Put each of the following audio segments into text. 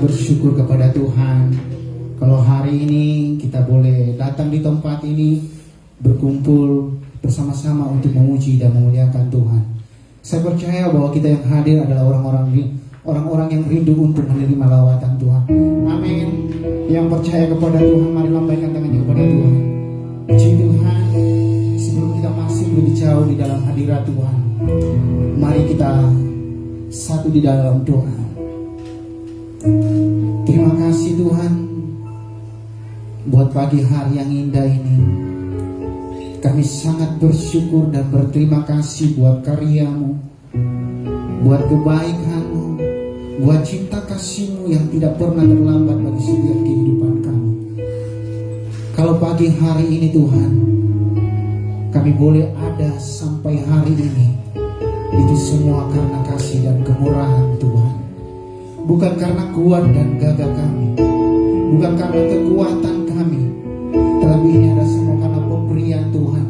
bersyukur kepada Tuhan kalau hari ini kita boleh datang di tempat ini berkumpul bersama-sama untuk memuji dan memuliakan Tuhan. Saya percaya bahwa kita yang hadir adalah orang-orang yang rindu untuk menerima lawatan Tuhan. Amin. Yang percaya kepada Tuhan, mari lambaikan tangannya kepada Tuhan. Puji Tuhan. Sebelum kita masuk lebih jauh di dalam hadirat Tuhan, mari kita satu di dalam doa. Terima kasih Tuhan buat pagi hari yang indah ini. Kami sangat bersyukur dan berterima kasih buat karya-Mu, buat kebaikan-Mu, buat cinta kasih-Mu yang tidak pernah terlambat bagi setiap kehidupan kami. Kalau pagi hari ini Tuhan, kami boleh ada sampai hari ini, itu semua karena kasih dan kemurahan Tuhan. Bukan karena kuat dan gagah kami, bukan karena kekuatan kami, tetapi ini ada semua karena pemberian Tuhan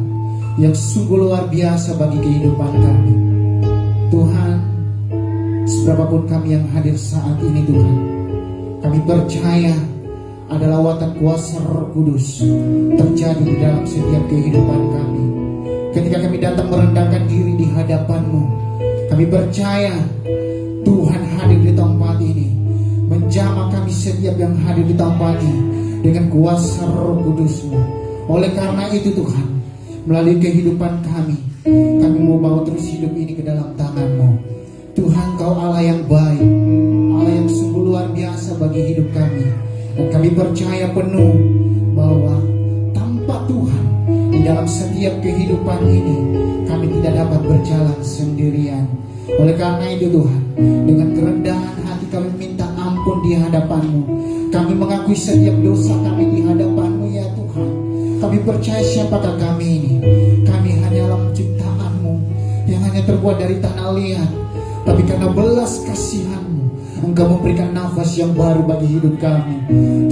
yang sungguh luar biasa bagi kehidupan kami. Tuhan, seberapapun kami yang hadir saat ini Tuhan, kami percaya ada lawatan kuasa Roh Kudus terjadi di dalam setiap kehidupan kami. Ketika kami datang merendahkan diri di hadapan-Mu, kami percaya Tuhan hadir di tempat ini, menjamah kami setiap yang hadir di tempat ini dengan kuasa Roh Kudus-Mu. Oleh karena itu Tuhan, melalui kehidupan kami mau bawa terus hidup ini ke dalam tangan-Mu. Tuhan, Kau Allah yang baik, Allah yang sungguh luar biasa bagi hidup kami. Dan kami percaya penuh bahwa tanpa Tuhan di dalam setiap kehidupan ini, kami tidak dapat berjalan sendirian. Oleh karena itu Tuhan, dengan kerendahan hati kami minta ampun di hadapan-Mu. Kami mengakui setiap dosa kami di hadapan-Mu ya Tuhan. Kami percaya siapakah kami ini. Kami hanyalah ciptaan-Mu yang hanya terbuat dari tanah liat. Tapi karena belas kasihan-Mu, Engkau memberikan nafas yang baru bagi hidup kami.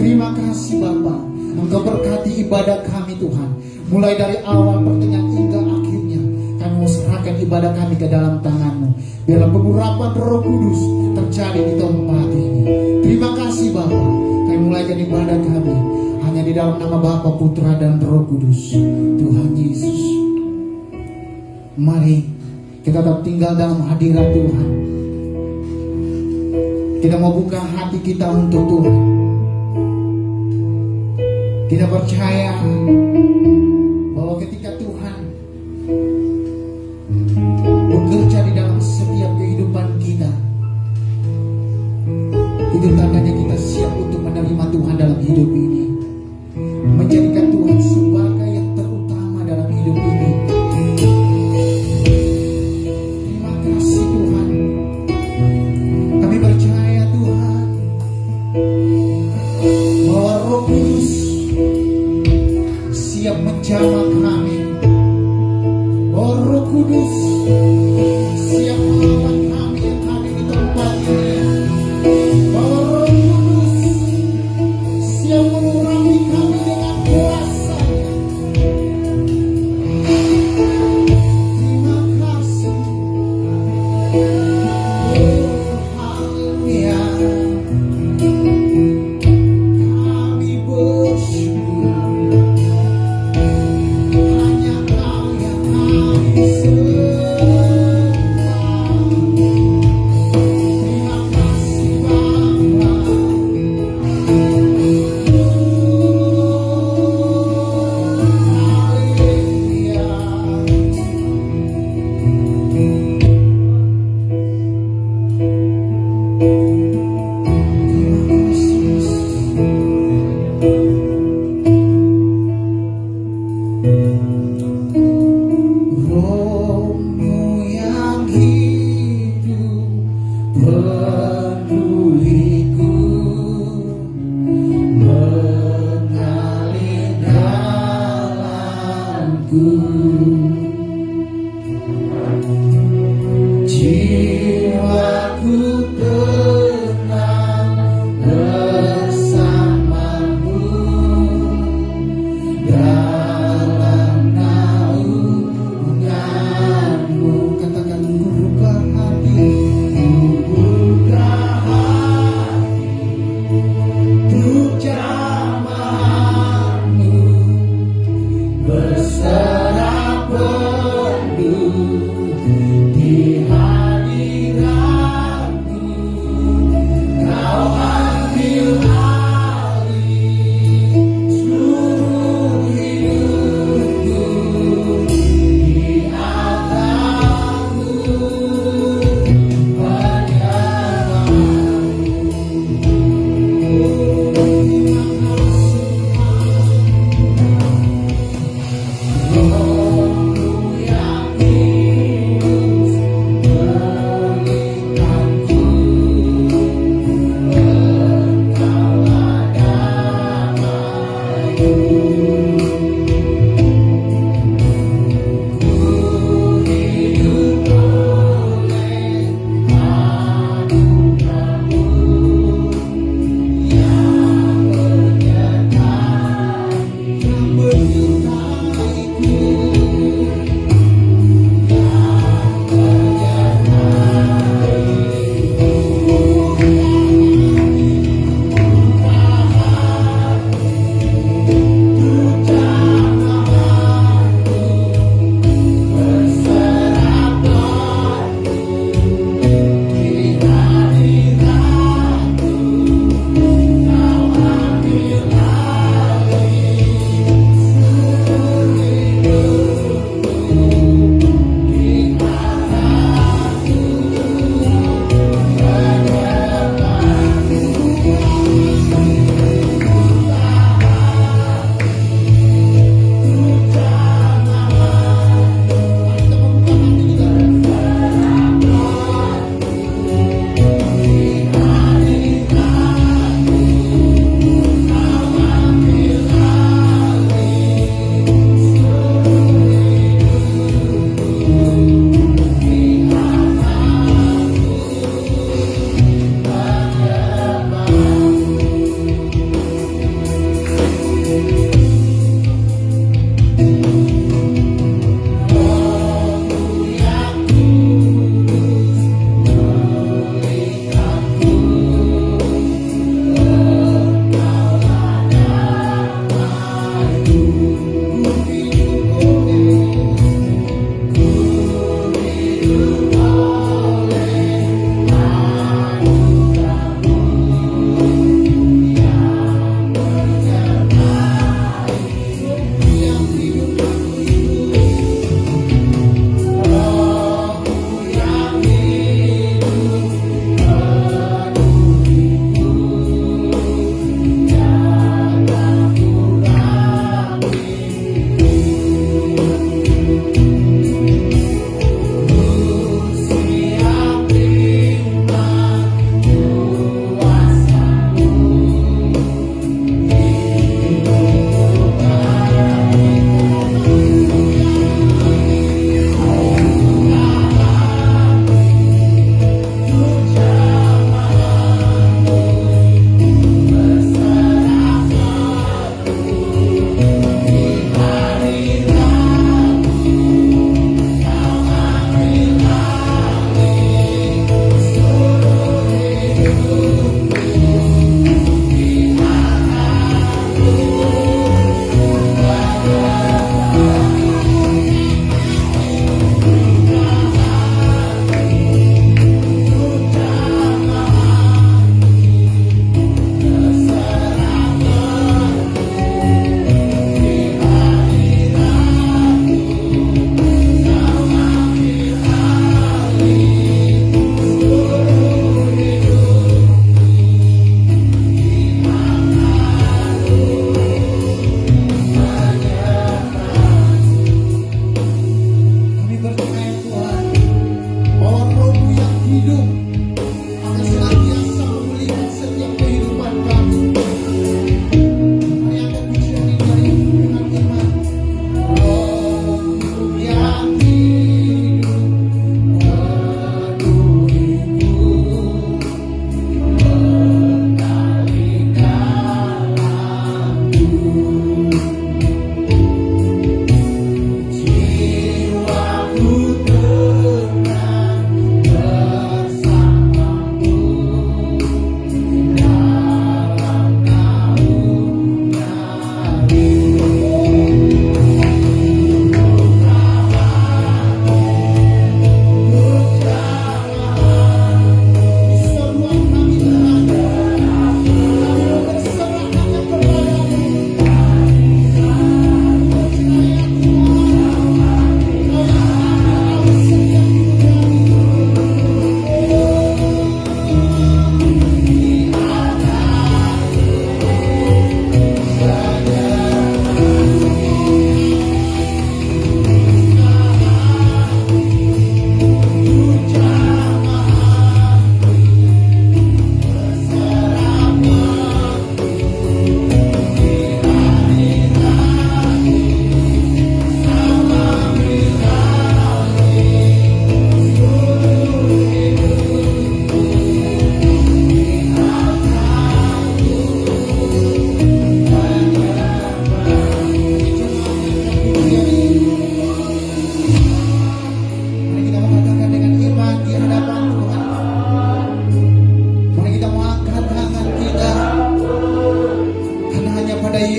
Terima kasih Bapa. Engkau berkati ibadah kami Tuhan. Mulai dari awal, pertengahan hingga akhirnya, kami mau serahkan ibadah kami ke dalam tangan-Mu. Biarlah pengurapan Roh Kudus terjadi di tempat ini. Terima kasih Bapa. Kami mulaikan ibadah kami hanya di dalam nama Bapa, Putra dan Roh Kudus, Tuhan Yesus. Mari kita tetap tinggal dalam hadirat Tuhan. Kita mau buka hati kita untuk Tuhan. Kita percaya bahwa ketika Tuhan bekerja di dalam setiap kehidupan kita, itu tandanya kita siap untuk menerima Tuhan dalam hidup ini, menjadikan Tuhan sebagai yang terutama dalam hidup ini. Terima kasih Tuhan. Kami percaya Tuhan bahwa Roh Kudus siap menjamah kami. Oh Roh Kudus siap melawan kami yang hadir di tempat ini. Oh Roh Kudus siap mengurangi kami dengan kuasa. Terima kasih. Haleluya. Kami bersyukur.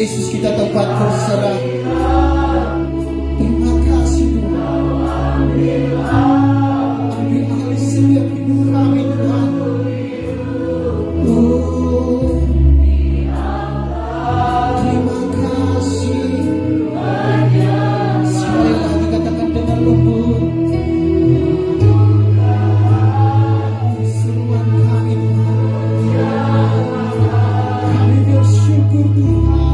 Yesus kita tempat berserah. Terima kasih Tuhan. Ambil alih setiap hidup kami Tuhan. Oh, terima kasih. Sekali lagi katakan dengan lembut. Seruan kami Tuhan. Kami bersyukur Tuhan.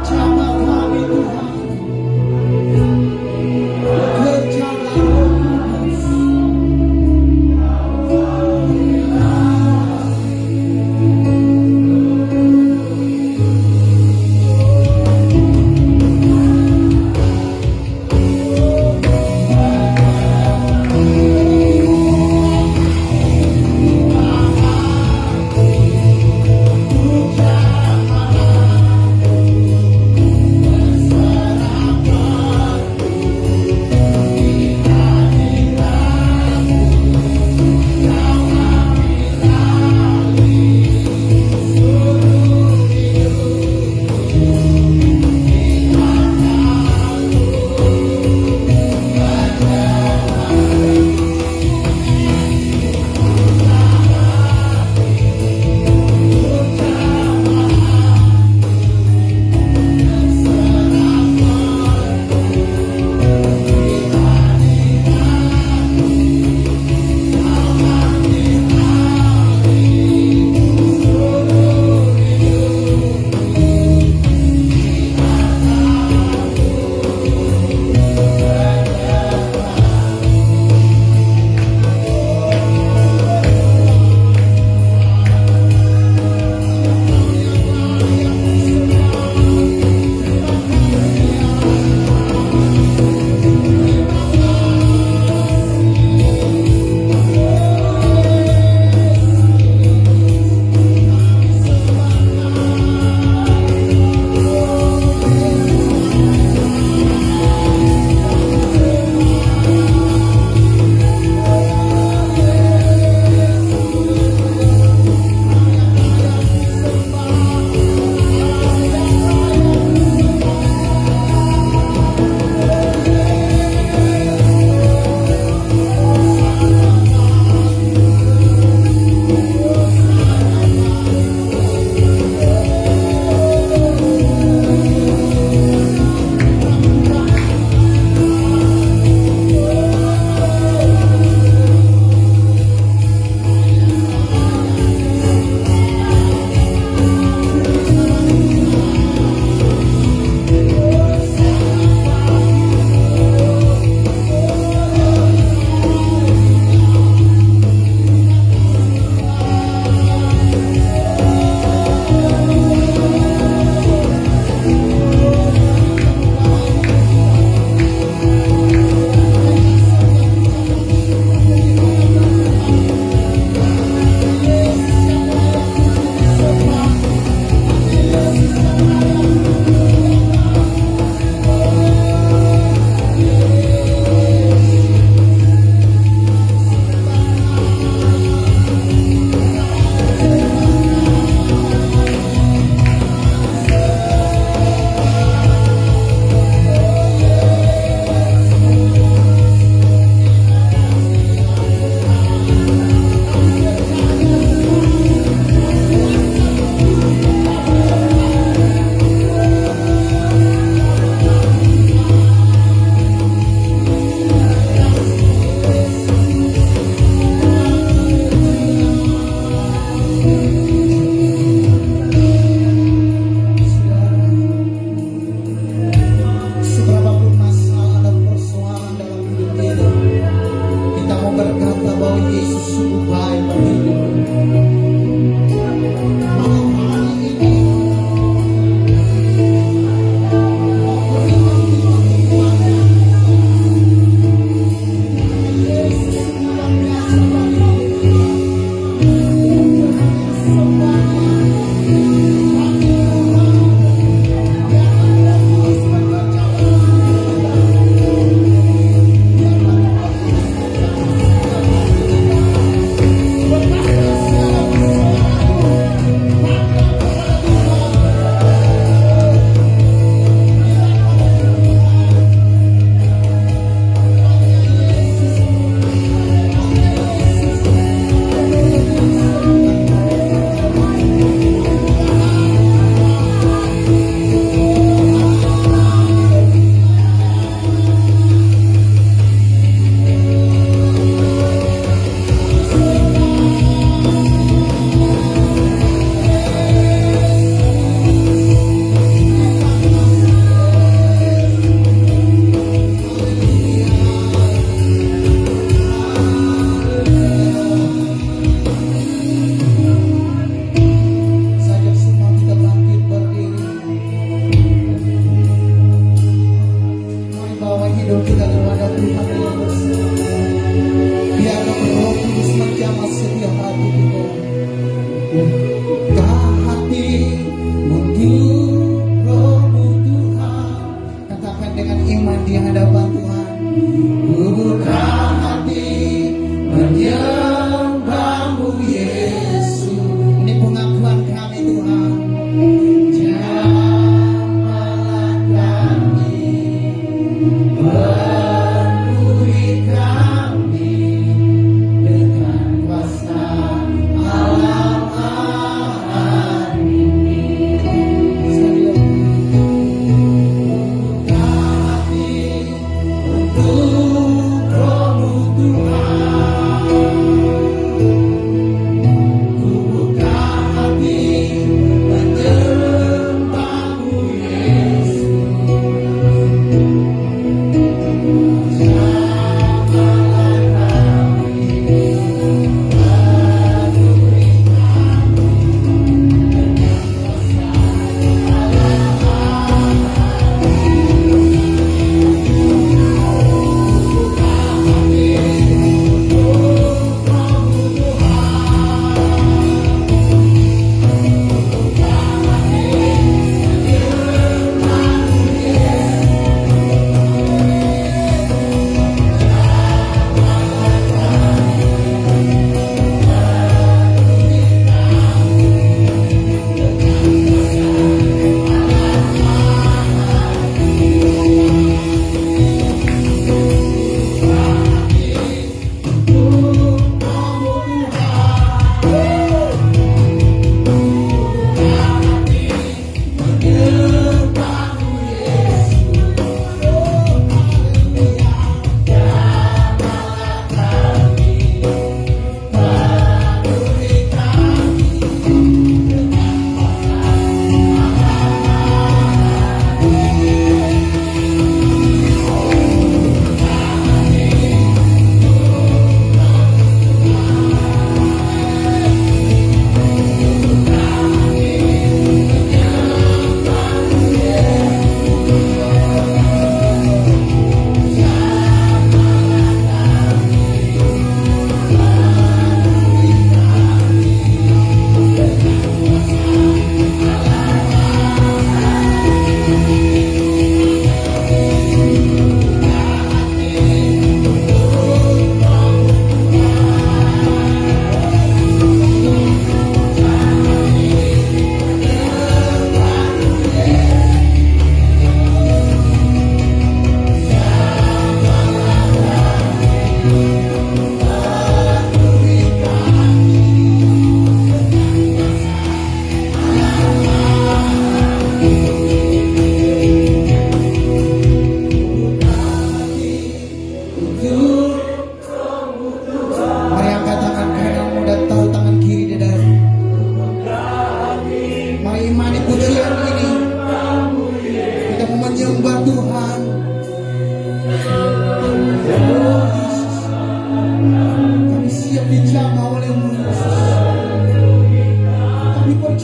Jamah kami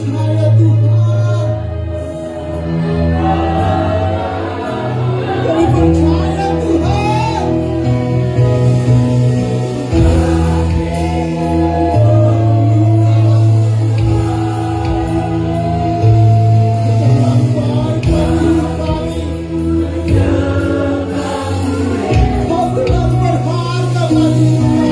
percaya Tuhan. Kami percaya Tuhan. Kau telah berharga bagi kami.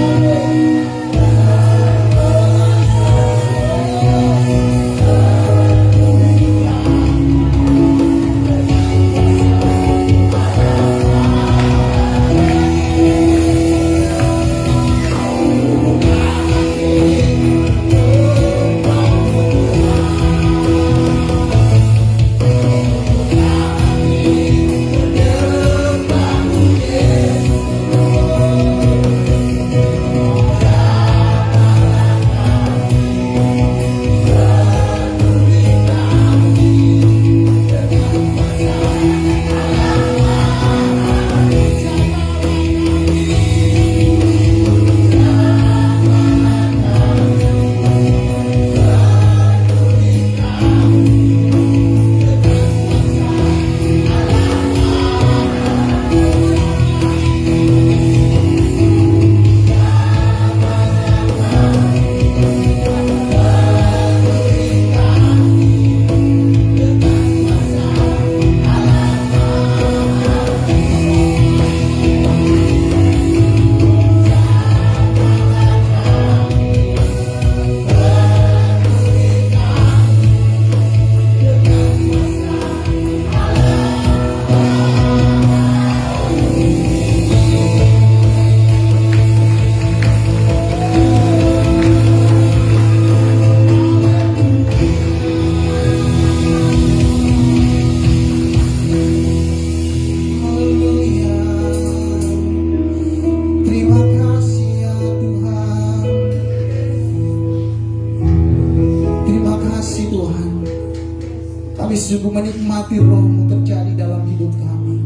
Kami sungguh menikmati roh-Mu terjadi dalam hidup kami.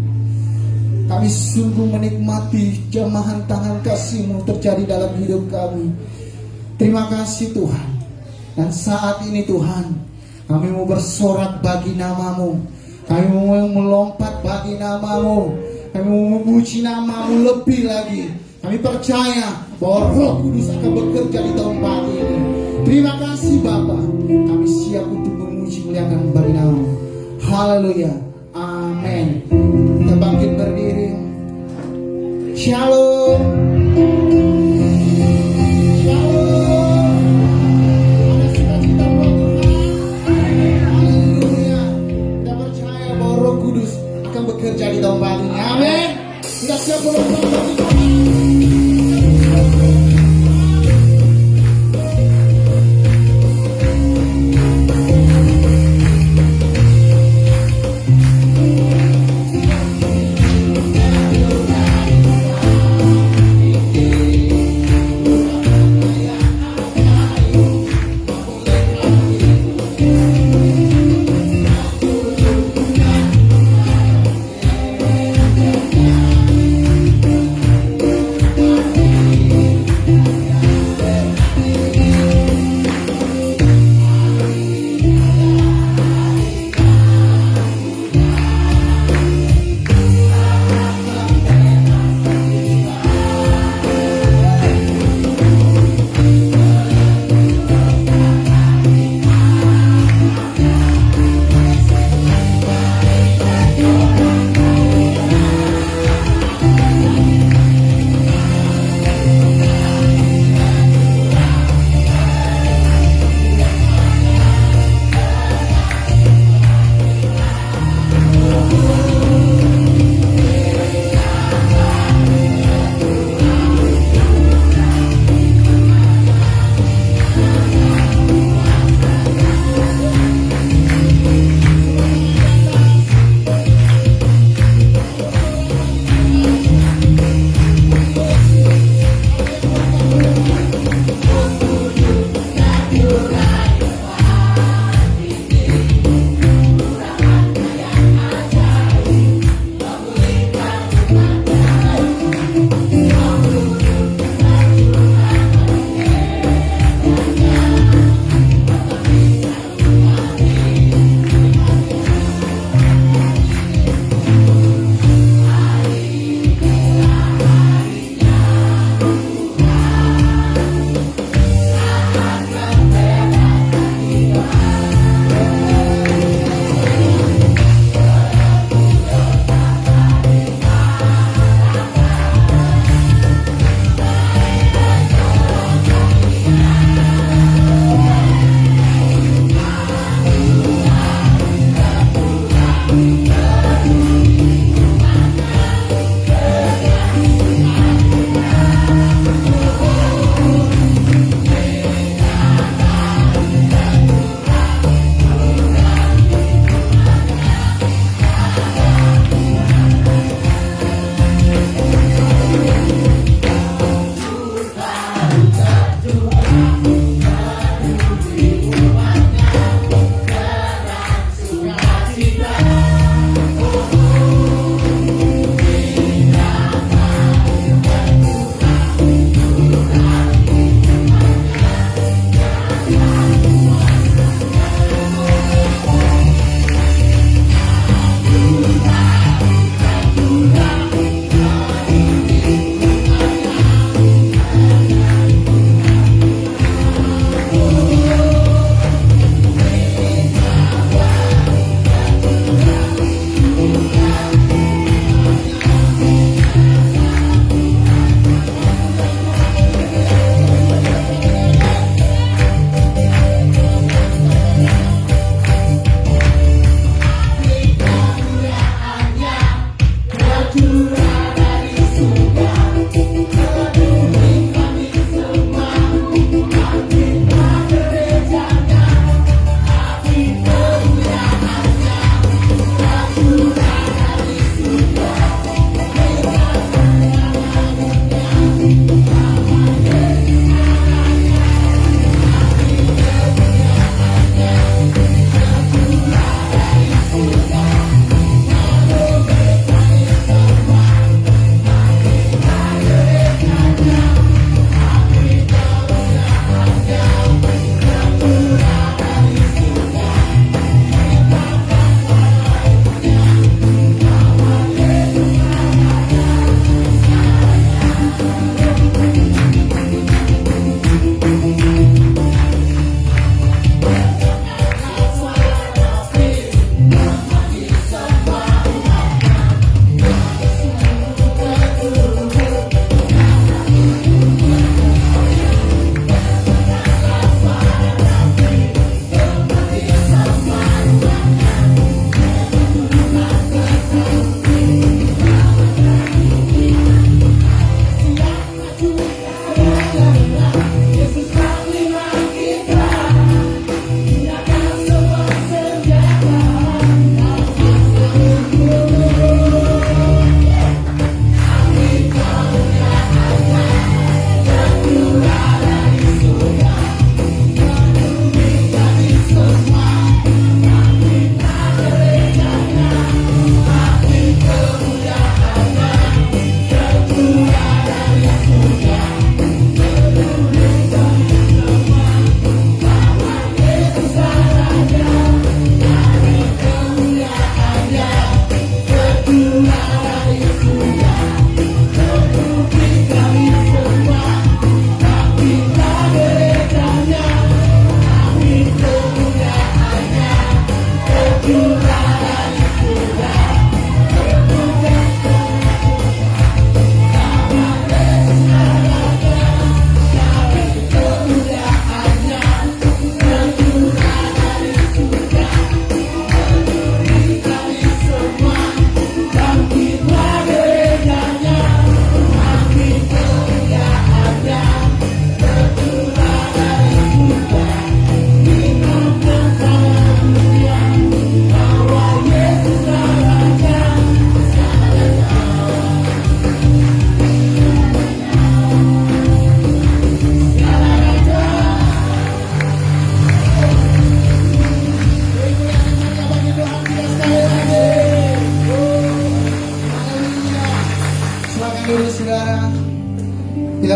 Kami sungguh menikmati jamahan tangan kasih-Mu terjadi dalam hidup kami. Terima kasih Tuhan. Dan saat ini Tuhan, kami mau bersorak bagi nama-Mu. Kami mau melompat bagi nama-Mu. Kami mau memuji nama-Mu lebih lagi. Kami percaya bahwa Roh Kudus akan bekerja di tahun baru ini. Terima kasih Bapa. Kami siap untuk memuji muliakan bagi nama-Mu. Haleluya. Amin. Kita bangkit berdiri. Shalom. Shalom. Ada sukacita buat Tuhan. Haleluya. Kita percaya bahwa Roh Kudus akan bekerja di tahun baru ini. Amin. Kita siap berlomba bagi Tuhan.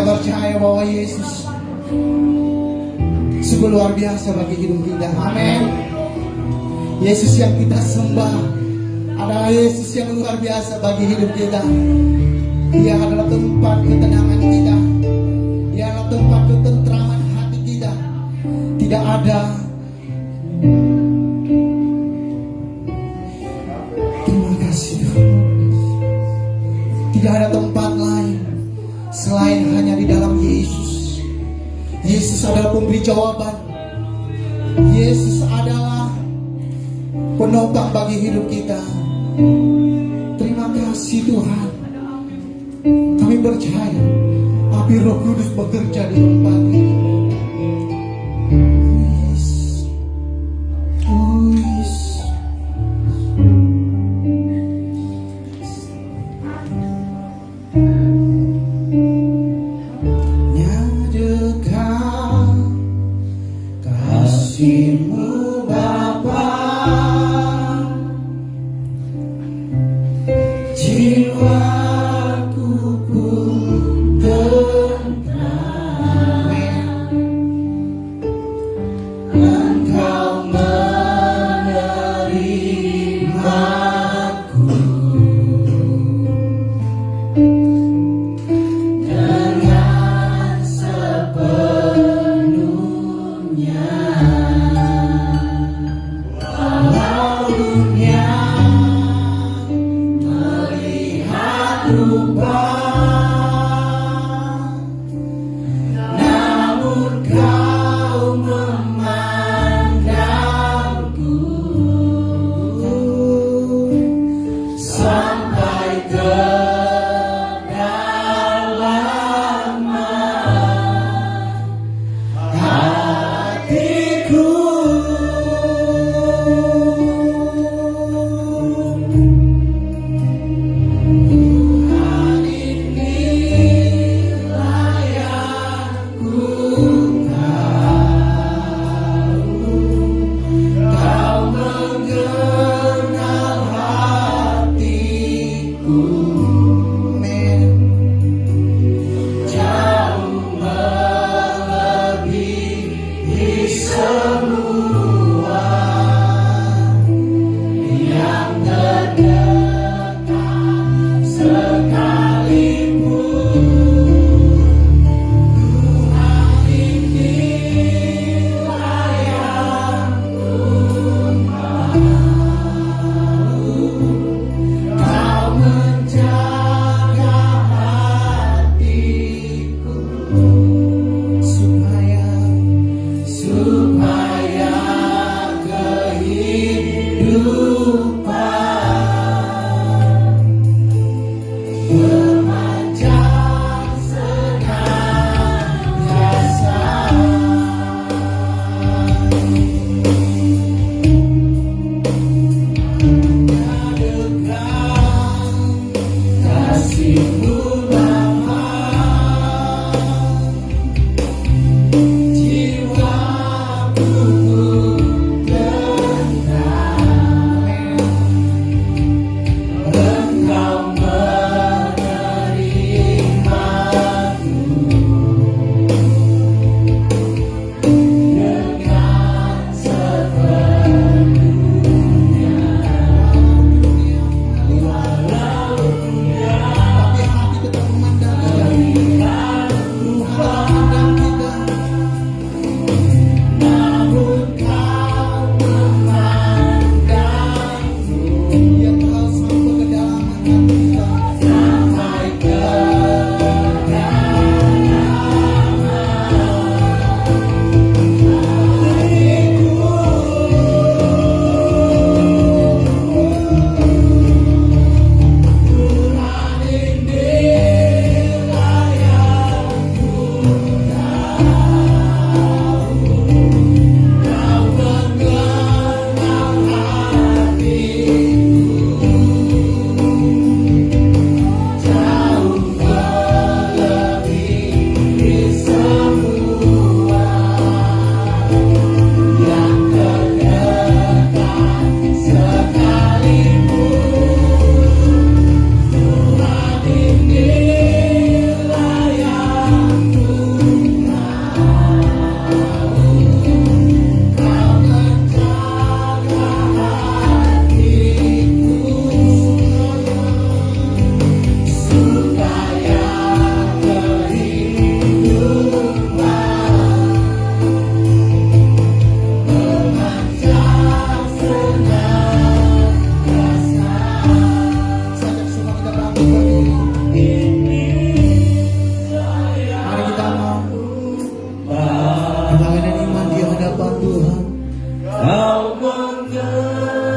percaya bahwa Yesus sungguh luar biasa bagi hidup kita. Amin. Yesus yang kita sembah adalah Yesus yang luar biasa bagi hidup kita. Dia adalah tempat ketenangan kita. Dia adalah tempat ketentraman hati kita. Tidak ada, terima kasih Tuhan, tidak ada tempat lain selain hanya di dalam Yesus. Yesus adalah pemberi jawaban. Yesus adalah penopang bagi hidup kita. Terima kasih Tuhan. Kami percaya api Roh Kudus bekerja di tempat ini. Kasih-Mu Bapa, jiwaku pun tentram.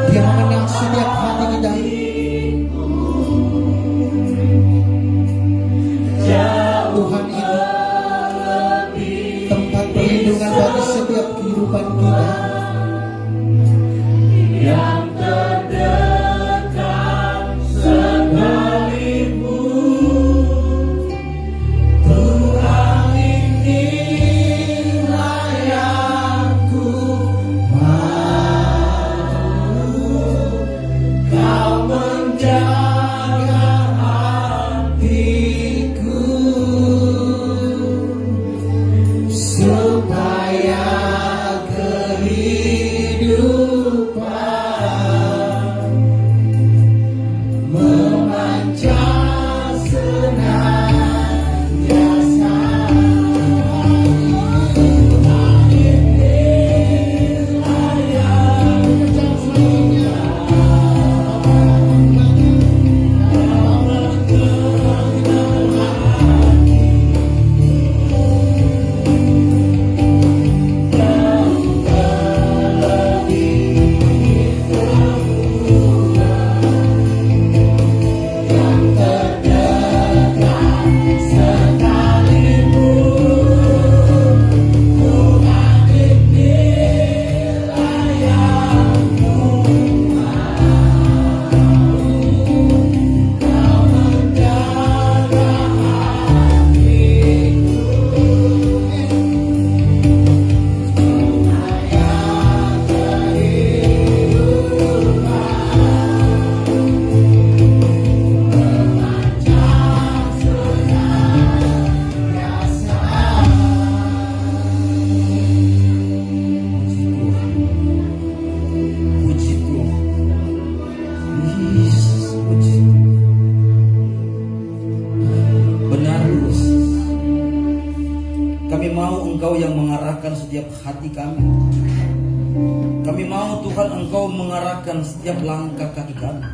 Dia mengenal setiap hati kita. Tuhan ini tempat perlindungan bagi setiap kehidupan kita. Yang terdekat sekalipun, Tuhan inilah yang ku mau. Kau menjaga hatiku supaya kehidupan memancar senantiasa. Tuhan inilah yang selamanya. Kami mau Engkau yang mengarahkan setiap hati kami. Kami mau Tuhan Engkau mengarahkan setiap langkah kaki kami.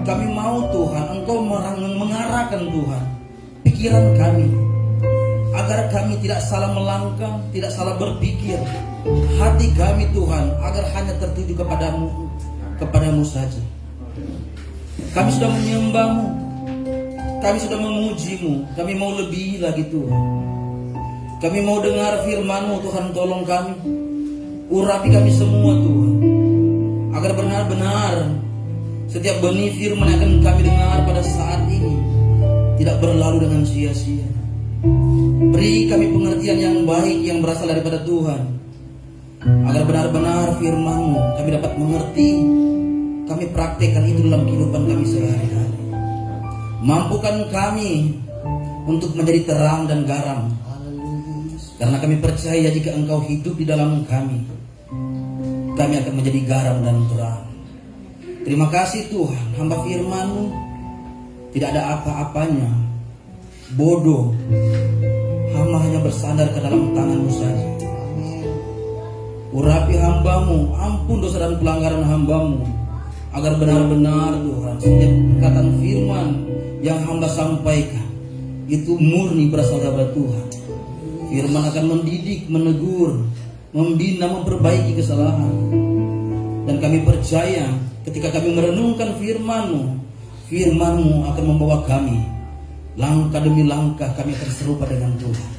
Kami mau Tuhan Engkau mengarahkan Tuhan pikiran kami, agar kami tidak salah melangkah, tidak salah berpikir. Hati kami Tuhan agar hanya tertuju kepadamu saja. Kami sudah menyembah-Mu, kami sudah memuji-Mu. Kami mau lebih lagi Tuhan. Kami mau dengar firman-Mu Tuhan, tolong kami. Urapi kami semua Tuhan, agar benar-benar setiap benih firman yang akan kami dengar pada saat ini tidak berlalu dengan sia-sia. Beri kami pengertian yang baik yang berasal daripada Tuhan, agar benar-benar firman-Mu kami dapat mengerti. Kami praktekkan itu dalam kehidupan kami sehari-hari. Mampukan kami untuk menjadi terang dan garam, karena kami percaya jika Engkau hidup di dalam kami akan menjadi garam dan terang. Terima kasih Tuhan, hamba firman-Mu tidak ada apa-apanya, bodoh, hamba hanya bersandar ke dalam tangan-Mu saja. Urapi hamba-Mu, ampun dosa dan pelanggaran hamba-Mu, agar benar-benar Tuhan setiap perkataan firman yang hamba sampaikan itu murni berasal dari Tuhan. Firman akan mendidik, menegur, membina, memperbaiki kesalahan. Dan kami percaya ketika kami merenungkan firman-Mu, firman-Mu akan membawa kami langkah demi langkah, kami akan serupa dengan Tuhan.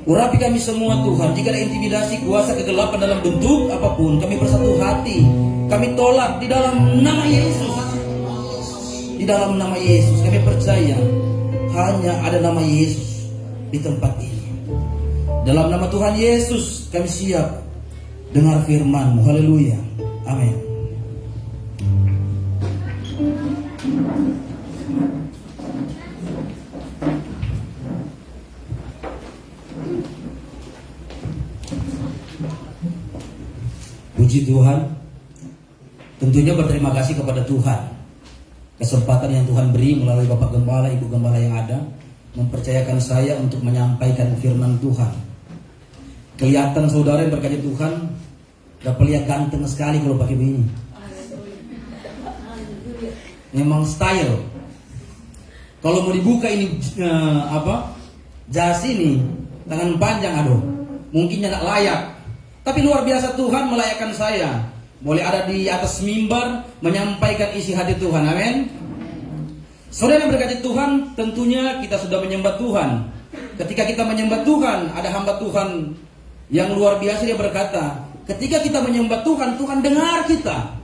Urapi kami semua Tuhan, jika ada intimidasi, kuasa, kegelapan dalam bentuk apapun, kami bersatu hati, kami tolak di dalam nama Yesus. Di dalam nama Yesus kami percaya hanya ada nama Yesus di tempat ini. Dalam nama Tuhan Yesus kami siap dengar firman-Mu. Haleluya. Amin. Puji Tuhan. Tentunya berterima kasih kepada Tuhan, kesempatan yang Tuhan beri melalui Bapak Gembala, Ibu Gembala yang ada, mempercayakan saya untuk menyampaikan firman Tuhan. Kelihatan saudara yang berkati Tuhan, dapat lihat ganteng sekali kalau pakai begini. Memang style. Kalau mau dibuka ini jas ini tangan panjang, aduh, mungkin tidak layak. Tapi luar biasa Tuhan melayakkan saya. Boleh ada di atas mimbar menyampaikan isi hati Tuhan. Amin. Saudara yang berkati Tuhan, tentunya kita sudah menyembah Tuhan. Ketika kita menyembah Tuhan, ada hamba Tuhan yang luar biasa, dia berkata, ketika kita menyembah Tuhan, Tuhan dengar kita.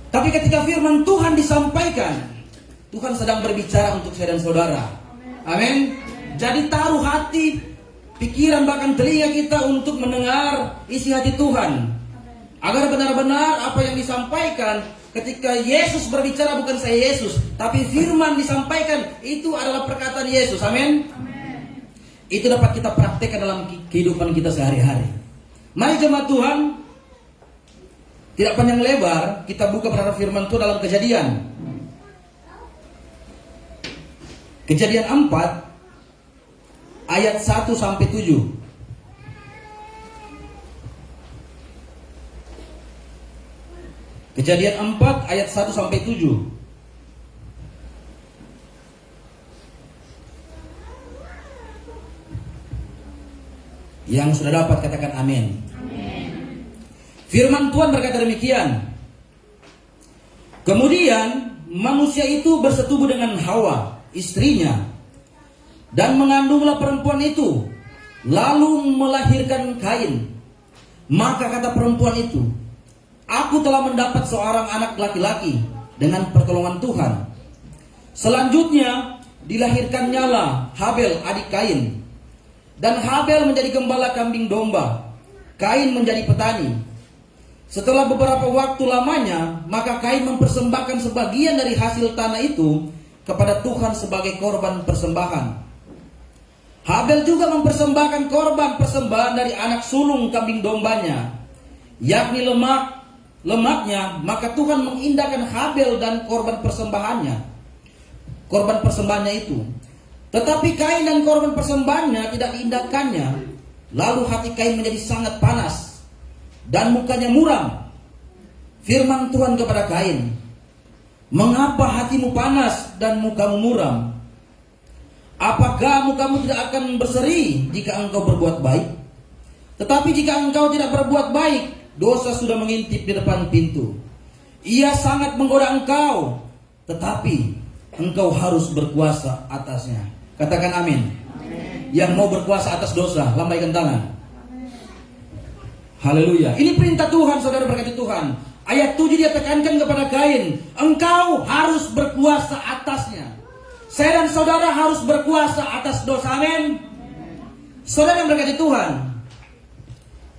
Tapi ketika firman Tuhan disampaikan, Tuhan sedang berbicara untuk saya dan saudara. Amin. Jadi taruh hati, pikiran, bahkan telinga kita untuk mendengar isi hati Tuhan. Agar benar-benar apa yang disampaikan ketika Yesus berbicara, bukan saya Yesus, tapi firman disampaikan, itu adalah perkataan Yesus. Amin. Itu dapat kita praktekkan dalam kehidupan kita sehari-hari. Mari jemaat Tuhan, tidak panjang lebar, kita buka pada firman Tuhan dalam Kejadian. Kejadian 4 ayat 1 sampai 7. Kejadian 4 ayat 1 sampai 7. Yang sudah dapat katakan amin. Amin. Firman Tuhan berkata demikian. Kemudian manusia itu bersetubuh dengan Hawa, istrinya, dan mengandunglah perempuan itu, lalu melahirkan Kain. Maka kata perempuan itu, aku telah mendapat seorang anak laki-laki dengan pertolongan Tuhan. Selanjutnya dilahirkannya lah Habel adik Kain. Dan Habel menjadi gembala kambing domba, Kain menjadi petani. Setelah beberapa waktu lamanya, maka Kain mempersembahkan sebagian dari hasil tanah itu kepada Tuhan sebagai korban persembahan. Habel juga mempersembahkan korban persembahan dari anak sulung kambing dombanya, yakni lemaknya, maka Tuhan mengindahkan Habel dan korban persembahannya itu. Tetapi Kain dan korban persembahannya tidak diindahkannya. Lalu hati Kain menjadi sangat panas dan mukanya muram. Firman Tuhan kepada Kain, mengapa hatimu panas dan mukamu muram? Apakah mukamu tidak akan berseri jika engkau berbuat baik? Tetapi jika engkau tidak berbuat baik, dosa sudah mengintip di depan pintu. Ia sangat menggoda engkau, tetapi engkau harus berkuasa atasnya. Katakan amin. Amin. Yang mau berkuasa atas dosa, lambaikan tangan. Haleluya. Ini perintah Tuhan, saudara berkati Tuhan. Ayat 7 dia tekankan kepada Kain, engkau harus berkuasa atasnya. Saya dan saudara harus berkuasa atas dosa. Amin. Saudara yang berkati Tuhan,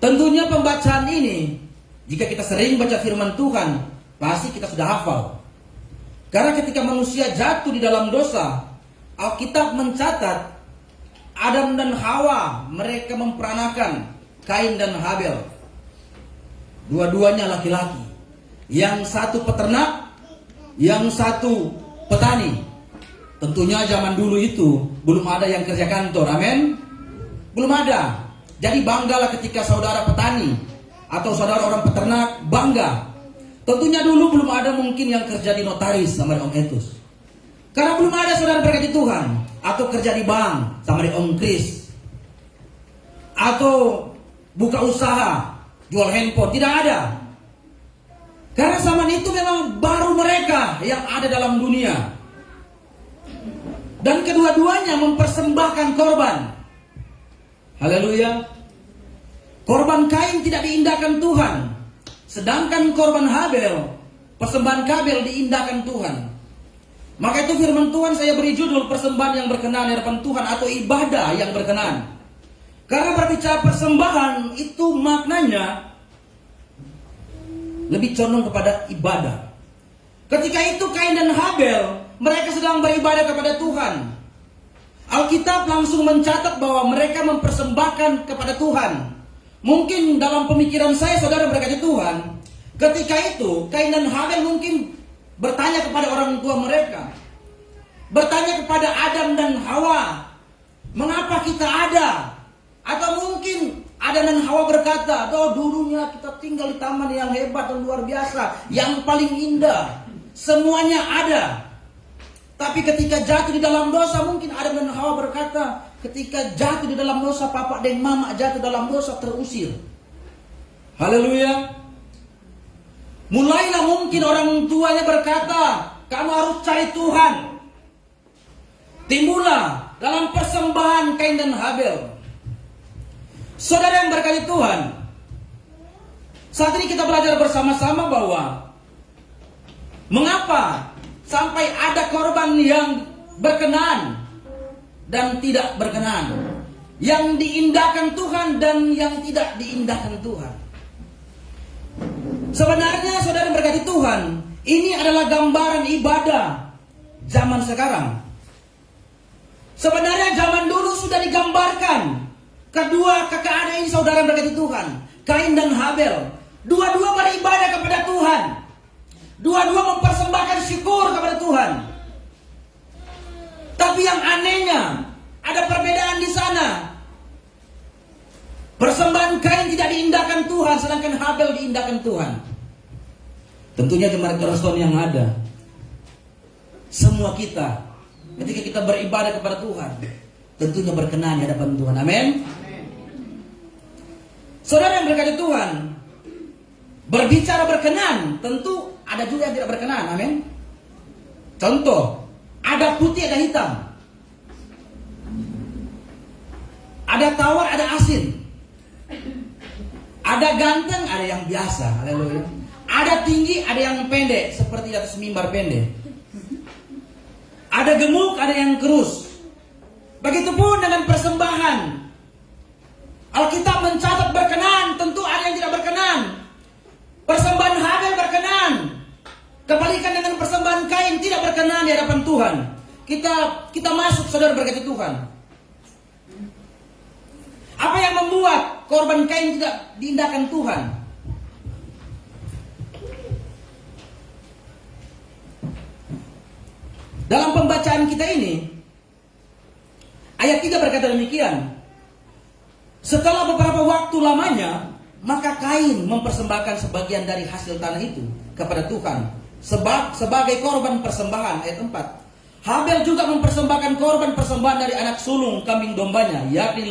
tentunya pembacaan ini, jika kita sering baca firman Tuhan, pasti kita sudah hafal. Karena ketika manusia jatuh di dalam dosa, Alkitab mencatat Adam dan Hawa, mereka memperanakan Kain dan Habel. Dua-duanya laki-laki. Yang satu peternak, yang satu petani. Tentunya zaman dulu itu belum ada yang kerja kantor. Amin. Belum ada. Jadi banggalah ketika saudara petani atau saudara orang peternak, bangga. Tentunya dulu belum ada mungkin yang kerja di notaris sama Om Etus. Karena belum ada saudara berkati Tuhan. Atau kerja di bank sama Om Kris. Atau buka usaha, jual handphone. Tidak ada. Karena zaman itu memang baru mereka yang ada dalam dunia. Dan kedua-duanya mempersembahkan korban. Haleluya. Korban Kain tidak diindahkan Tuhan. Sedangkan korban Habel, persembahan Habel diindahkan Tuhan. Maka itu firman Tuhan saya beri judul persembahan yang berkenan di hadapan Tuhan atau ibadah yang berkenan. Karena berbicara persembahan itu maknanya lebih condong kepada ibadah. Ketika itu Kain dan Habel, mereka sedang beribadah kepada Tuhan. Alkitab langsung mencatat bahwa mereka mempersembahkan kepada Tuhan. Mungkin dalam pemikiran saya saudara berkati Tuhan, ketika itu Kain dan Habel mungkin bertanya kepada orang tua mereka, bertanya kepada Adam dan Hawa, mengapa kita ada? Atau mungkin Adam dan Hawa berkata, dulunya kita tinggal di taman yang hebat dan luar biasa, yang paling indah, semuanya ada. Tapi ketika jatuh di dalam dosa, mungkin Adam dan Hawa berkata, ketika jatuh di dalam dosa, papa dan mama jatuh dalam dosa, terusir. Haleluya. Mulailah mungkin orang tuanya berkata, kamu harus cari Tuhan. Timbullah dalam persembahan Kain dan Habel. Saudara yang berkati Tuhan, saat ini kita belajar bersama-sama bahwa mengapa sampai ada korban yang berkenan dan tidak berkenan, yang diindahkan Tuhan dan yang tidak diindahkan Tuhan. Sebenarnya saudara yang berkati Tuhan, ini adalah gambaran ibadah zaman sekarang. Sebenarnya zaman dulu sudah digambarkan kedua kakak adik ini, saudara yang berkati Tuhan, Kain dan Habel. Dua-dua beribadah kepada Tuhan. Dua-dua mempersembahkan syukur kepada Tuhan. Tapi yang anehnya, ada perbedaan di sana. Persembahan Kain tidak diindahkan Tuhan, sedangkan Habel diindahkan Tuhan. Tentunya jemaat Kristen yang ada, semua kita, ketika kita beribadah kepada Tuhan, tentunya berkenan di hadapan Tuhan. Amin. Saudara yang berkati Tuhan, berbicara berkenan, tentu ada juga yang tidak berkenan. Amin. Contoh, ada putih, ada hitam. Ada tawar, ada asin. Ada ganteng, ada yang biasa. Haleluya. Ada tinggi, ada yang pendek, seperti di atas mimbar pendek. Ada gemuk, ada yang kurus. Begitupun dengan persembahan. Alkitab mencatat berkenan, tentu ada yang tidak berkenan. Persembahan Habel berkenan. Kebalikan dengan persembahan Kain tidak berkenan di hadapan Tuhan. Kita masuk, saudara berkati Tuhan. Apa yang membuat korban Kain tidak diindahkan Tuhan? Dalam pembacaan kita ini, ayat 3 berkata demikian. Setelah beberapa waktu lamanya, maka Kain mempersembahkan sebagian dari hasil tanah itu kepada Tuhan sebagai korban persembahan. Ayat 4. Habel juga mempersembahkan korban persembahan dari anak sulung kambing dombanya, yakni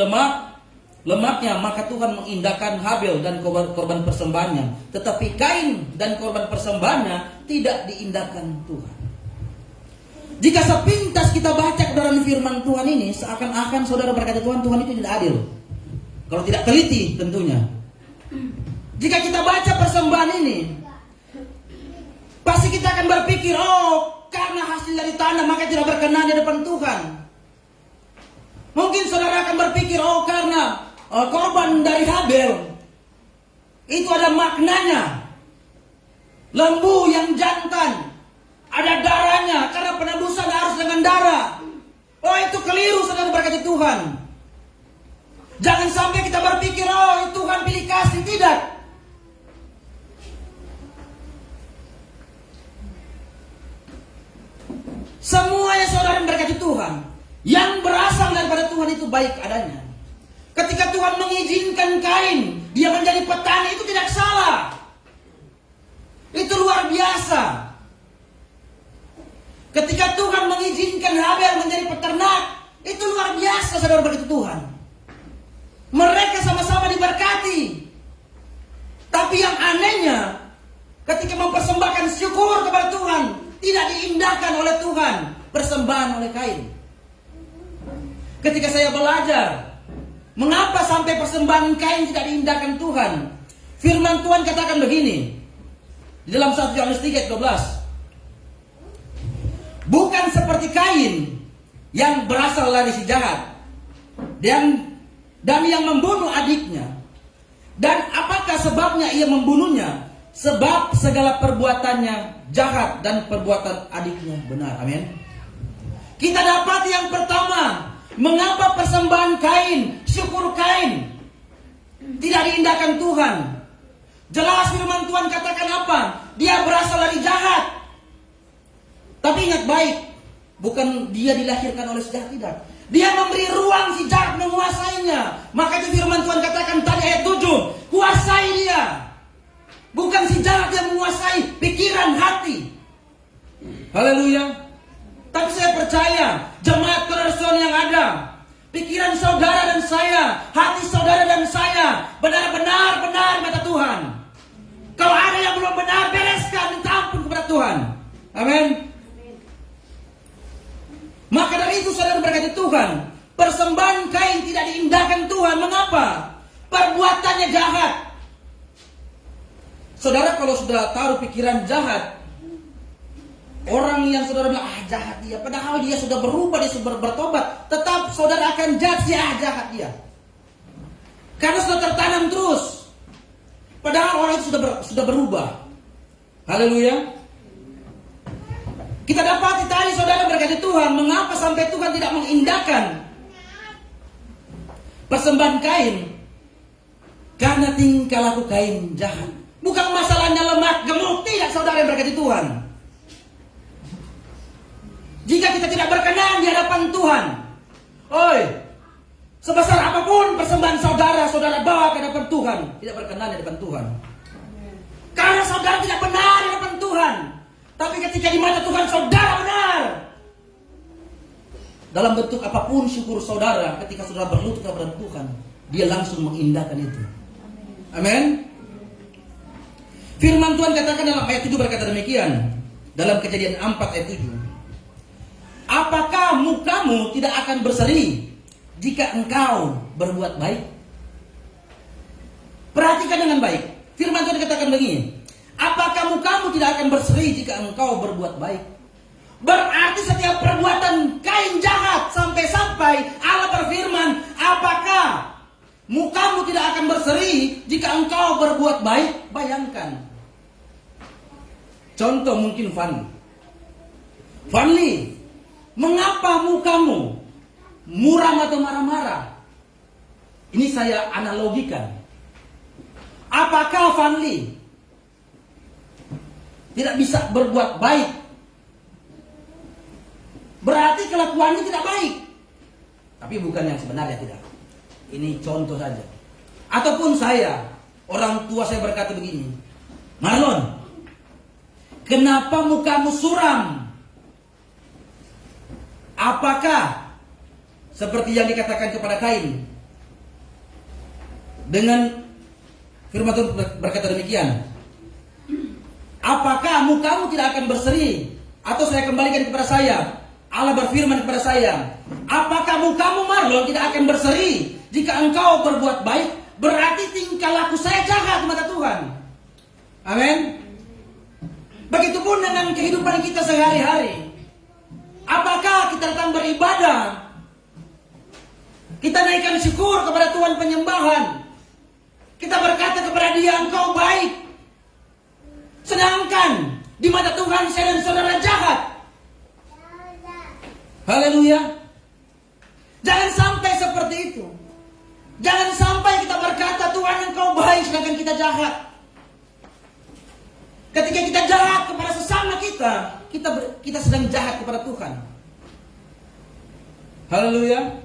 lemaknya, maka Tuhan mengindahkan Habel dan korban persembahannya. Tetapi Kain dan korban persembahannya tidak diindahkan Tuhan. Jika sepintas kita baca kebenaran firman Tuhan ini, seakan-akan saudara berkata Tuhan itu tidak adil. Kalau tidak teliti tentunya. Jika kita baca persembahan ini, pasti kita akan berpikir, oh karena hasil dari tanah maka tidak berkenan di depan Tuhan. Mungkin saudara akan berpikir, oh karena korban dari Habel itu ada maknanya. Lembu yang jantan, ada darahnya, karena penebusan harus dengan darah. Oh itu keliru, saudara berkati Tuhan. Jangan sampai kita berpikir, oh Tuhan pilih kasih. Tidak. Semuanya saudara yang berkati Tuhan, yang berasal daripada Tuhan itu baik adanya. Ketika Tuhan mengizinkan Kain, dia menjadi petani, itu tidak salah. Itu luar biasa. Ketika Tuhan mengizinkan Habel menjadi peternak, itu luar biasa, saudara berkati Tuhan. Mereka sama-sama diberkati. Tapi yang anehnya, ketika mempersembahkan syukur kepada Tuhan, tidak diindahkan oleh Tuhan persembahan oleh Kain. Ketika saya belajar, mengapa sampai persembahan Kain tidak diindahkan Tuhan? Firman Tuhan katakan begini, di dalam 1 Yohanes 3 ayat 12. Bukan seperti Kain yang berasal dari si jahat dan yang membunuh adiknya. Dan apakah sebabnya ia membunuhnya? Sebab segala perbuatannya jahat dan perbuatan adiknya benar. Amin. Kita dapat yang pertama, mengapa persembahan Kain, syukur Kain tidak diindahkan Tuhan? Jelas firman Tuhan katakan apa? Dia berasal dari jahat. Tapi ingat baik, bukan dia dilahirkan oleh si jahat, tidak. Dia memberi ruang si jahat menguasainya. Maka itu firman Tuhan katakan tadi ayat 7, kuasai dia. Bukan si jahat yang menguasai pikiran hati. Haleluya. Tapi saya percaya jemaat Kristen yang ada, pikiran saudara dan saya, hati saudara dan saya benar-benar benar di mata Tuhan. Kalau ada yang belum benar, bereskan, minta ampun kepada Tuhan. Amin. Maka dari itu saudara berkata Tuhan, persembahan Kain tidak diindahkan Tuhan. Mengapa? Perbuatannya jahat. Saudara kalau sudah taruh pikiran jahat, orang yang saudara bilang, jahat dia, padahal dia sudah berubah, dia sudah bertobat, tetap saudara akan judge dia, jahat dia. Karena sudah tertanam terus. Padahal orang itu sudah berubah. Haleluya. Kita dapati tadi saudara berkata Tuhan, mengapa sampai Tuhan tidak mengindahkan persembahan Kain? Karena tingkah laku Kain jahat. Bukan masalahnya lemah, gemuk, tidak saudara yang berkata Tuhan. Jika kita tidak berkenan di hadapan Tuhan, sebesar apapun persembahan saudara, saudara bawa ke hadapan Tuhan, tidak berkenan di hadapan Tuhan. Karena saudara tidak benar di hadapan Tuhan. Tapi ketika di mana Tuhan saudara benar, dalam bentuk apapun syukur saudara, ketika saudara berlutut kepada Tuhan, dia langsung mengindahkan itu. Amin. Firman Tuhan katakan dalam ayat 7 berkata demikian, dalam Kejadian 4 ayat 7. Apakah mukamu tidak akan berseri jika engkau berbuat baik? Perhatikan dengan baik. Firman Tuhan katakan begini, apakah mukamu tidak akan berseri jika engkau berbuat baik? Berarti setiap perbuatan Kain jahat sampai-sampai Allah berfirman, apakah mukamu tidak akan berseri jika engkau berbuat baik? Bayangkan. Contoh mungkin Fanny, mengapa mukamu muram atau marah-marah? Ini saya analogikan. Apakah Fanny tidak bisa berbuat baik? Berarti kelakuannya tidak baik. Tapi bukan yang sebenarnya, tidak. Ini contoh saja. Ataupun saya, orang tua saya berkata begini, Marlon, kenapa mukamu suram? Apakah seperti yang dikatakan kepada Kain? Dengan firman Tuhan berkata demikian, apakah mukamu tidak akan berseri? Atau saya kembalikan kepada saya, Allah berfirman kepada saya, apakah mukamu Marlon tidak akan berseri jika engkau berbuat baik? Berarti tingkah laku saya jahat di mata Tuhan. Amin. Begitupun dengan kehidupan kita sehari-hari. Apakah kita datang beribadah, kita naikkan syukur kepada Tuhan penyembahan, kita berkata kepada Dia, engkau baik, sedangkan di mata Tuhan saya dan saudara jahat. Haleluya. Jangan sampai seperti itu. Jangan sampai kita berkata Tuhan engkau baik sedangkan kita jahat. Ketika kita jahat kepada sesama kita sedang jahat kepada Tuhan. Haleluya.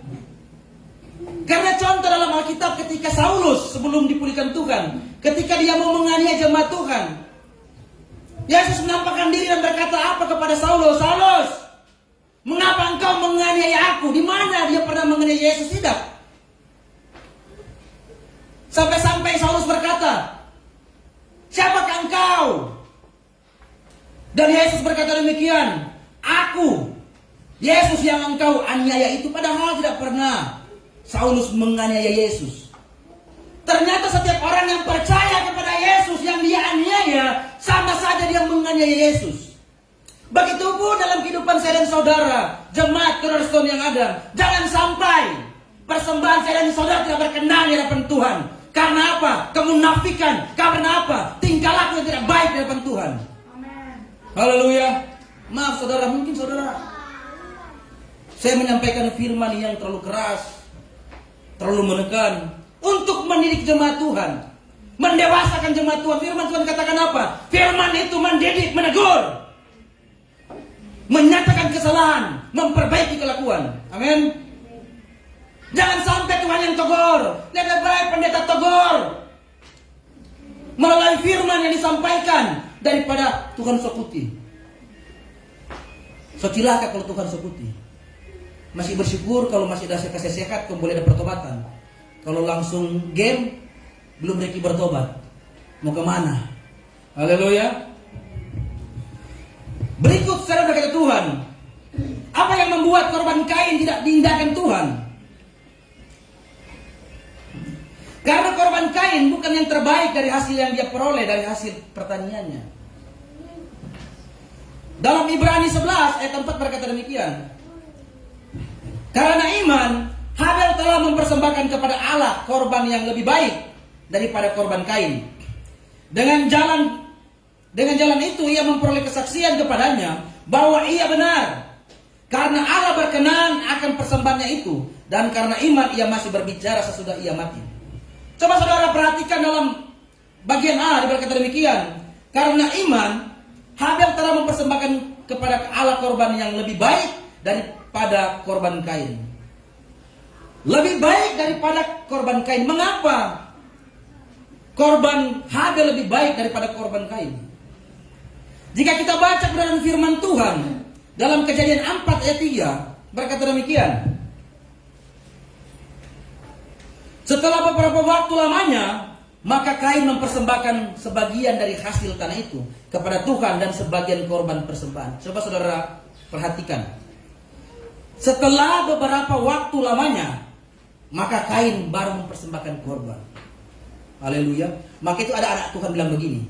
Karena contoh dalam Alkitab ketika Saulus sebelum dipulihkan Tuhan, ketika dia mau menganiaya jemaat Tuhan, Yesus menampakkan diri dan berkata apa kepada Saulus? Saulus, mengapa engkau menganiaya aku? Di mana dia pernah menganiaya Yesus? Tidak. Sampai-sampai Saulus berkata, siapakah engkau? Dan Yesus berkata demikian, aku, Yesus yang engkau aniaya itu. Padahal tidak pernah Saulus menganiaya Yesus. Ternyata setiap orang yang percaya kepada Yesus yang dia aniaya, sama saja dia menganiaya Yesus. Begitupun dalam kehidupan saya dan saudara, jemaat Cornerstone yang ada. Jangan sampai persembahan saya dan saudara tidak berkenan di hadapan Tuhan. Karena apa? Kemunafikan. Karena apa? Tingkah laku yang tidak baik di hadapan Tuhan. Haleluya. Maaf saudara, mungkin saudara, saya menyampaikan firman yang terlalu keras, terlalu menekan untuk mendidik jemaat Tuhan, mendewasakan jemaat Tuhan. Firman Tuhan katakan apa? Firman itu mendidik, menegur, menyatakan kesalahan, memperbaiki kelakuan. Amin. Jangan sampai Tuhan yang tegur. Lebih baik pendeta tegur melalui firman yang disampaikan daripada Tuhan sekuti. So cilaka kalau Tuhan sekuti. Masih bersyukur kalau masih ada kasih sehat, kalau boleh ada pertobatan. Kalau langsung game, belum Reki bertobat. Mau kemana? Haleluya. Berikut saudara berkata Tuhan, apa yang membuat korban Kain tidak diindahkan Tuhan? Karena korban Kain bukan yang terbaik dari hasil yang dia peroleh dari hasil pertaniannya. Dalam Ibrani 11 ayat 4 berkata demikian. Karena iman, Habel telah mempersembahkan kepada Allah korban yang lebih baik daripada korban Kain. Dengan jalan itu ia memperoleh kesaksian kepadanya bahwa ia benar. Karena Allah berkenan akan persembahannya itu, dan karena iman ia masih berbicara sesudah ia mati. Coba saudara perhatikan dalam bagian A berkata demikian. Karena iman, Habel telah mempersembahkan kepada Allah korban yang lebih baik daripada korban Kain. Lebih baik daripada korban Kain. Mengapa korban Habel lebih baik daripada korban Kain? Jika kita baca dalam firman Tuhan dalam Kejadian 4 ayat 3 berkata demikian. Setelah beberapa waktu lamanya, maka Kain mempersembahkan sebagian dari hasil tanah itu kepada Tuhan dan sebagian korban persembahan. Coba saudara perhatikan. Setelah beberapa waktu lamanya, maka Kain baru mempersembahkan korban. Haleluya. Maka itu ada anak Tuhan bilang begini.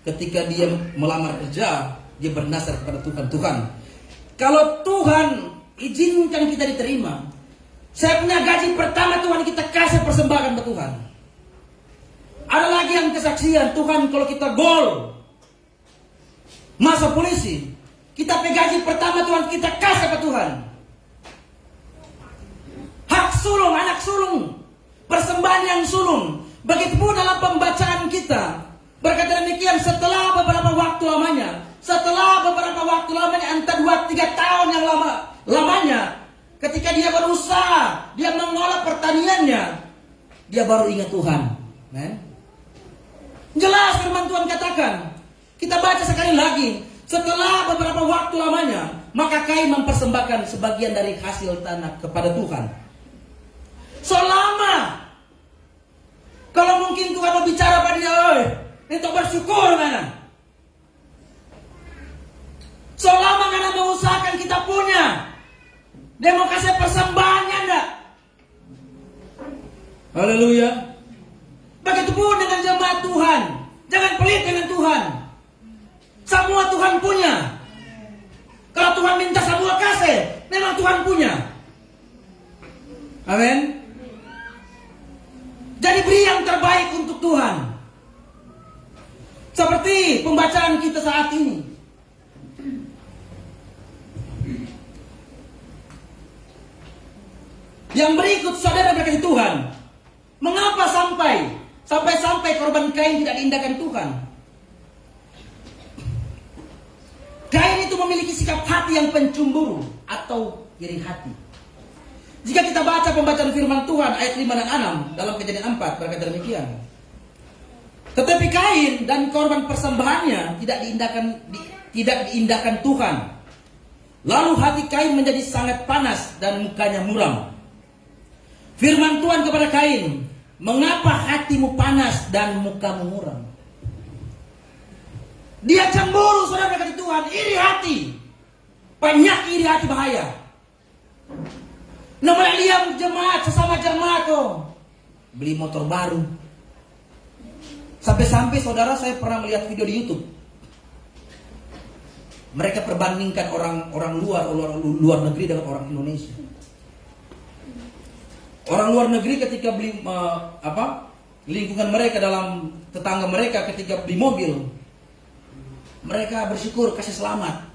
Ketika dia melamar kerja, dia bernasar kepada Tuhan. Tuhan, kalau Tuhan izinkan kita diterima, saya punya gaji pertama Tuhan kita kasih persembahan ke Tuhan. Ada lagi yang kesaksian, Tuhan kalau kita gol masa polisi, kita gaji pertama Tuhan kita kasih ke Tuhan. Hak sulung, anak sulung, persembahan yang sulung. Begitupun dalam pembacaan kita. Berkata demikian, setelah beberapa waktu lamanya, entah 2-3 tahun yang lamanya, ketika dia berusaha, dia mengolah pertaniannya, dia baru ingat Tuhan. Jelas firman Tuhan katakan. Kita baca sekali lagi. Setelah beberapa waktu lamanya, maka Kain mempersembahkan sebagian dari hasil tanah kepada Tuhan. Selama, kalau mungkin Tuhan mau bicara pada dia, untuk bersyukur mana? Selama mana mengusahakan kita punya, dia mau kasih persembahannya enggak? Haleluya. Begitupun dengan jemaat Tuhan. Jangan pelit dengan Tuhan. Semua Tuhan punya. Kalau Tuhan minta semua kasih, memang Tuhan punya. Amin. Jadi beri yang terbaik untuk Tuhan. Seperti pembacaan kita saat ini. Yang berikut saudara berkata Tuhan, mengapa sampai korban Kain tidak diindahkan Tuhan? Kain itu memiliki sikap hati yang pencemburu atau iri hati. Jika kita baca pembacaan firman Tuhan ayat 5 dan 6 dalam Kejadian 4 berkata demikian. Tetapi Kain dan korban persembahannya tidak diindahkan Tuhan. Lalu hati Kain menjadi sangat panas dan mukanya muram. Firman Tuhan kepada Kain, mengapa hatimu panas dan mukamu muram? Dia cemburu, saudara berkata Tuhan, iri hati. Banyak iri hati bahaya. Namanya dia jemaat, sesama jemaat beli motor baru. Sampai-sampai saudara saya pernah melihat video di YouTube. Mereka perbandingkan orang luar negeri dengan orang Indonesia. Orang luar negeri ketika beli lingkungan mereka dalam tetangga mereka ketika beli mobil, mereka bersyukur kasih selamat.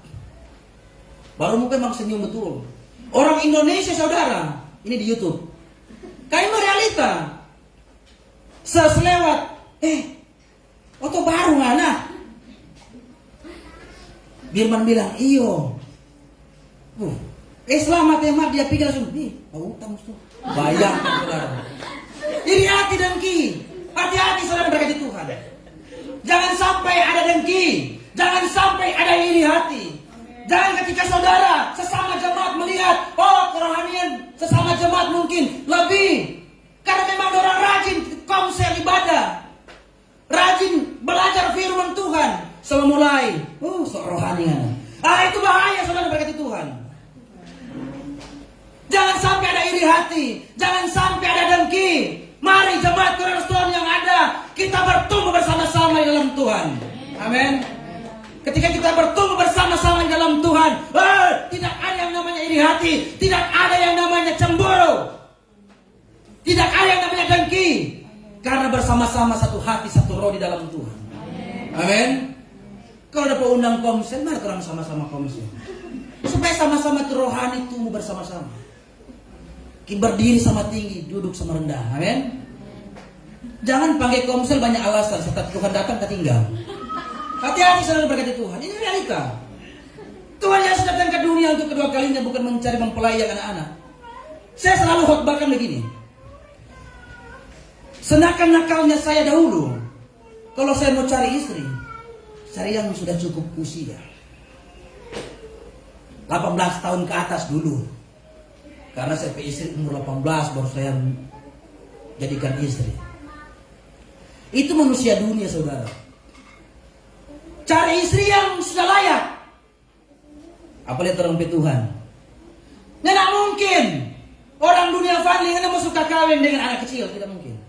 Baru muka memang senyum betul. Orang Indonesia saudara, ini di YouTube. Kayak realita. Seselewat, oto baru ngana. Birman bilang, iyo. Selamat ya mak, dia pikir langsung, utang tuh. Bayangkan saudara. Iri hati dengki. Hati-hati saudara berkata Tuhan. Jangan sampai ada dengki. Jangan sampai ada iri hati. Jangan ketika saudara sesama jemaat melihat, oh kerohanian sesama jemaat mungkin lebih. Karena memang orang rajin komsel ibadah. Rajin belajar firman Tuhan. Sama mulai, sok rohanian. Itu bahaya saudara berkati Tuhan. Jangan sampai ada iri hati. Jangan sampai ada dengki. Mari jemaat Tuhan yang ada, kita bertumbuh bersama-sama di dalam Tuhan. Amin. Ketika kita bertumbuh bersama-sama di dalam Tuhan, tidak ada yang namanya iri hati, tidak ada yang namanya cemburu, tidak ada yang namanya dengki, karena bersama-sama satu hati, satu roh di dalam Tuhan. Amin. Kalau ada undang komsel, mari orang sama-sama komsel, supaya sama-sama rohani tumbuh bersama-sama. Berdiri sama tinggi, duduk sama rendah. Amin. Jangan panggil komsel banyak alasan, setelah Tuhan datang ketinggal. Hati-hati saudara berkati Tuhan. Ini realita. Tuhan Yesus datang ke dunia untuk kedua kalinya bukan mencari mempelai anak-anak. Saya selalu khotbahkan begini. Senakan-nakalnya saya dahulu, kalau saya mau cari istri, cari yang sudah cukup usia, 18 tahun ke atas dulu. Karena saya istri umur 18 baru saya jadikan istri. Itu manusia dunia saudara. Cari istri yang sudah layak. Apalagi orang Tuhan. Tidak mungkin orang dunia fani yang mau suka kawin dengan anak kecil, tidak mungkin.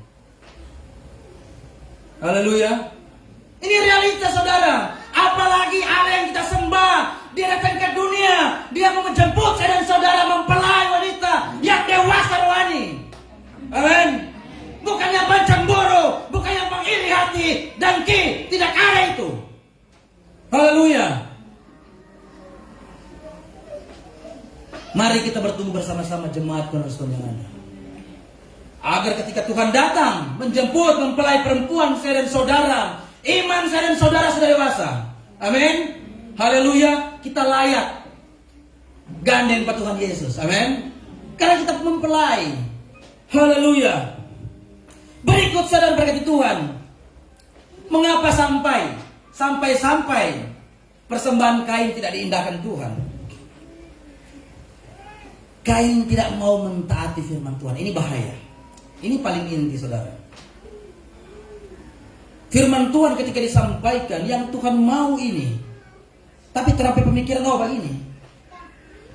Haleluya. Ini realita saudara. Apalagi Allah yang kita sembah, dia datang ke dunia, dia mau menjemput saya dan saudara mempelai wanita yang dewasa rohani. Amin. Bukan yang pencemburu, bukan yang mengiri hati, dengki, tidak ada itu. Haleluya. Mari kita bertumbuh bersama-sama jemaat Tuhan yang ada. Agar ketika Tuhan datang menjemput mempelai perempuan saya dan saudara, iman saya dan saudara sudah dewasa. Amin. Haleluya. Kita layak gandeng Pak Tuhan Yesus. Amin. Karena kita mempelai. Haleluya. Berikut saudara berkati Tuhan. Mengapa sampai persembahan Kain tidak diindahkan Tuhan? Kain tidak mau mentaati firman Tuhan. Ini bahaya. Ini paling inti saudara. Firman Tuhan ketika disampaikan, yang Tuhan mau ini, tapi terapi pemikiran begini.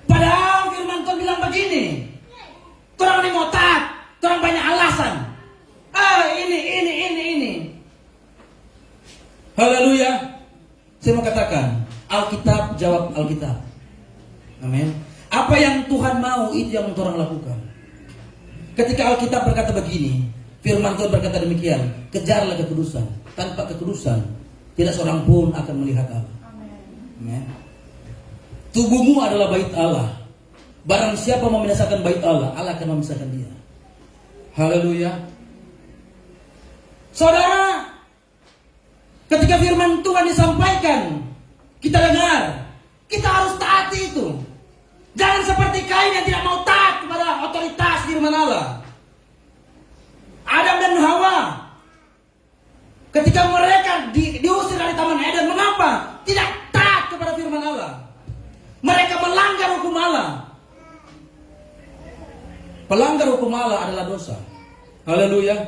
Padahal firman Tuhan bilang begini. Orang ini mau taat, orang banyak alasan. Ini. Haleluya. Saya mau katakan, Alkitab jawab Alkitab. Amin. Apa yang Tuhan mau itu yang orang lakukan. Ketika Alkitab berkata begini, firman Tuhan berkata demikian, kejarlah kekudusan. Tanpa kekudusan, tidak seorang pun akan melihat Allah. Amin. Tubuhmu adalah bait Allah. Barang siapa mau membinasakan bait Allah, Allah akan membinasakan dia. Haleluya. Saudara, ketika firman Tuhan disampaikan, kita dengar, kita harus taati itu. Jangan seperti Kain yang tidak mau taat kepada otoritas firman Allah. Adam dan Hawa, ketika mereka diusir dari Taman Eden, mengapa? Tidak taat kepada firman Allah. Mereka melanggar hukum Allah. Pelanggar hukum Allah adalah dosa. Haleluya.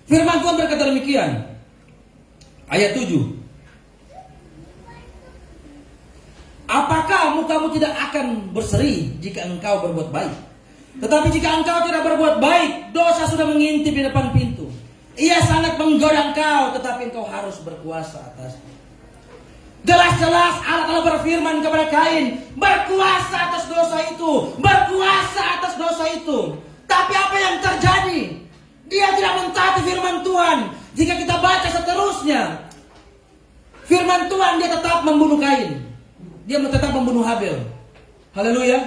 Firman Tuhan berkata demikian. Ayat 7. Apakah mukamu tidak akan berseri jika engkau berbuat baik? Tetapi jika engkau tidak berbuat baik, dosa sudah mengintip di depan pintu. Ia sangat menggoda engkau, tetapi engkau harus berkuasa atasnya. Jelas-jelas Allah telah berfirman kepada Kain, berkuasa atas dosa itu, berkuasa atas dosa itu. Tapi apa yang terjadi? Dia tidak mentaati firman Tuhan. Jika kita baca seterusnya, firman Tuhan dia tetap membunuh Kain. Dia tetap membunuh Habel. Haleluya.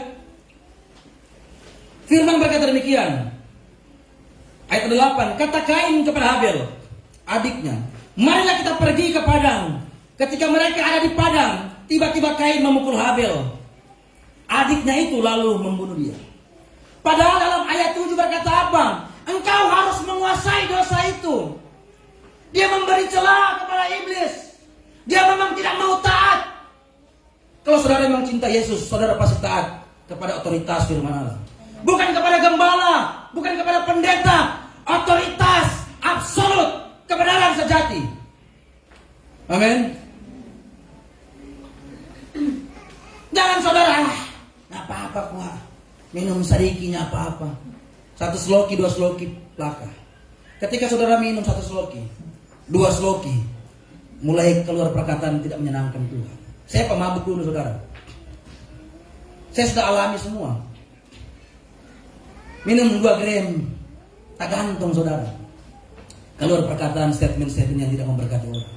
Firman berkata demikian. Ayat 8. Kata Kain kepada Habel, adiknya, marilah kita pergi ke padang. Ketika mereka ada di padang, tiba-tiba Kain memukul Habel. Adiknya itu lalu membunuh dia. Padahal dalam ayat 7 berkata apa? Engkau harus menguasai dosa itu. Dia memberi celah kepada iblis. Dia memang tidak mau taat. Kalau saudara memang cinta Yesus, saudara pasti taat kepada otoritas firman Allah. Bukan kepada gembala, bukan kepada pendeta, otoritas absolut, kebenaran sejati. Amin. Jangan saudara, nggak apa-apa kuah, minum sadikinya apa-apa. 1 sloki, 2 sloki, laka. Ketika saudara minum 1 sloki, 2 sloki, mulai keluar perkataan tidak menyenangkan Tuhan. Saya pemabuk dulu saudara. Saya sudah alami semua. Minum 2 gram, tak gantung saudara. Keluar perkataan statement-statement yang tidak memberkati orang.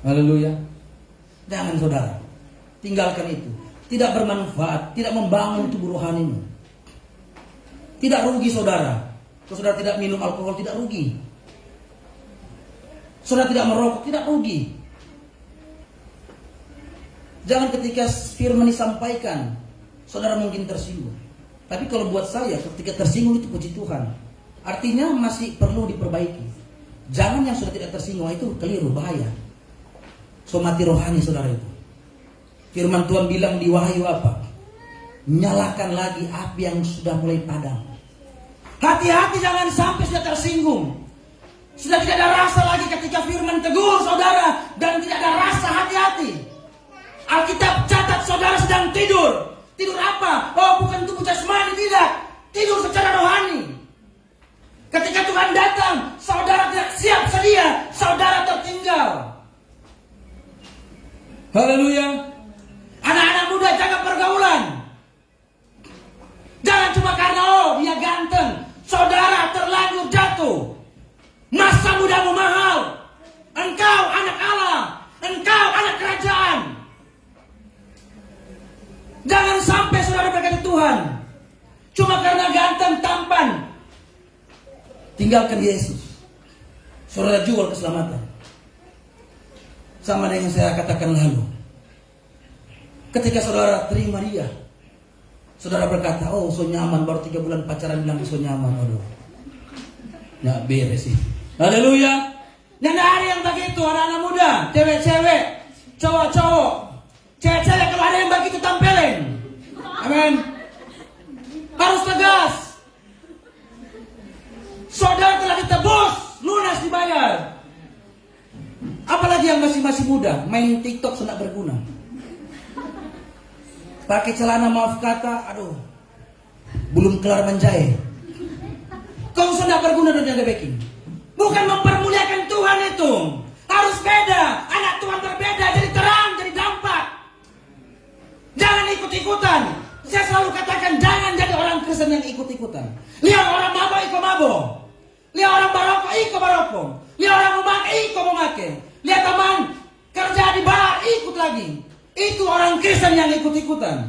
Haleluya. Jangan saudara, tinggalkan itu. Tidak bermanfaat, tidak membangun tubuh rohanimu. Tidak rugi saudara. Kalau saudara tidak minum alkohol, tidak rugi. Saudara tidak merokok, tidak rugi. Jangan ketika firman disampaikan, saudara mungkin tersinggung. Tapi kalau buat saya, ketika tersinggung itu puji Tuhan. Artinya masih perlu diperbaiki. Jangan yang sudah tidak tersinggung, itu keliru, bahaya. So mati rohani saudara itu. Firman Tuhan bilang di Wahyu apa? Nyalakan lagi api yang sudah mulai padam. Hati-hati jangan sampai sudah tersinggung. Sudah tidak ada rasa lagi ketika firman tegur saudara. Dan tidak ada rasa, hati-hati. Alkitab catat saudara sedang tidur. Tidur apa? Oh bukan tubuh jasmani, tidak. Tidur secara rohani. Ketika Tuhan datang, saudara tidak siap sedia. Saudara tertinggal. Haleluya. Anak-anak muda jaga pergaulan. Jangan cuma karena dia ganteng, saudara terlanjur jatuh. Masa mudamu mahal. Engkau anak Allah, engkau anak kerajaan. Jangan sampai saudara berkata Tuhan cuma karena ganteng, tampan. Tinggalkan Yesus. Saudara jual keselamatan. Sama dengan saya katakan lalu. Ketika saudara terima dia, saudara berkata, oh so nyaman, baru 3 bulan pacaran bilang so nyaman. Aduh, nggak beres sih. Haleluya. Dan ada yang begitu, anak-anak muda, cewek-cewek, cowok-cowok, cewek-cewek kalau ada yang begitu tampilin. Amin. Harus tegas. Saudara telah ditebus, lunas dibayar. Apalagi yang masih muda, main TikTok sudah berguna. Pakai celana maaf kata, aduh, belum kelar menjahit. Kau sudah berguna dunia baking. Bukan mempermuliakan Tuhan itu. Harus beda. Anak Tuhan berbeda, jadi terang, jadi dampak. Jangan ikut-ikutan. Saya selalu katakan, jangan jadi orang Kristen yang ikut-ikutan. Lihat orang mabok, ikut mabok. Lihat orang barokok, ikut barokok. Lihat orang memakai, ikut memakai. Lihat teman kerja di bar, ikut lagi. Itu orang Kristen yang ikut-ikutan.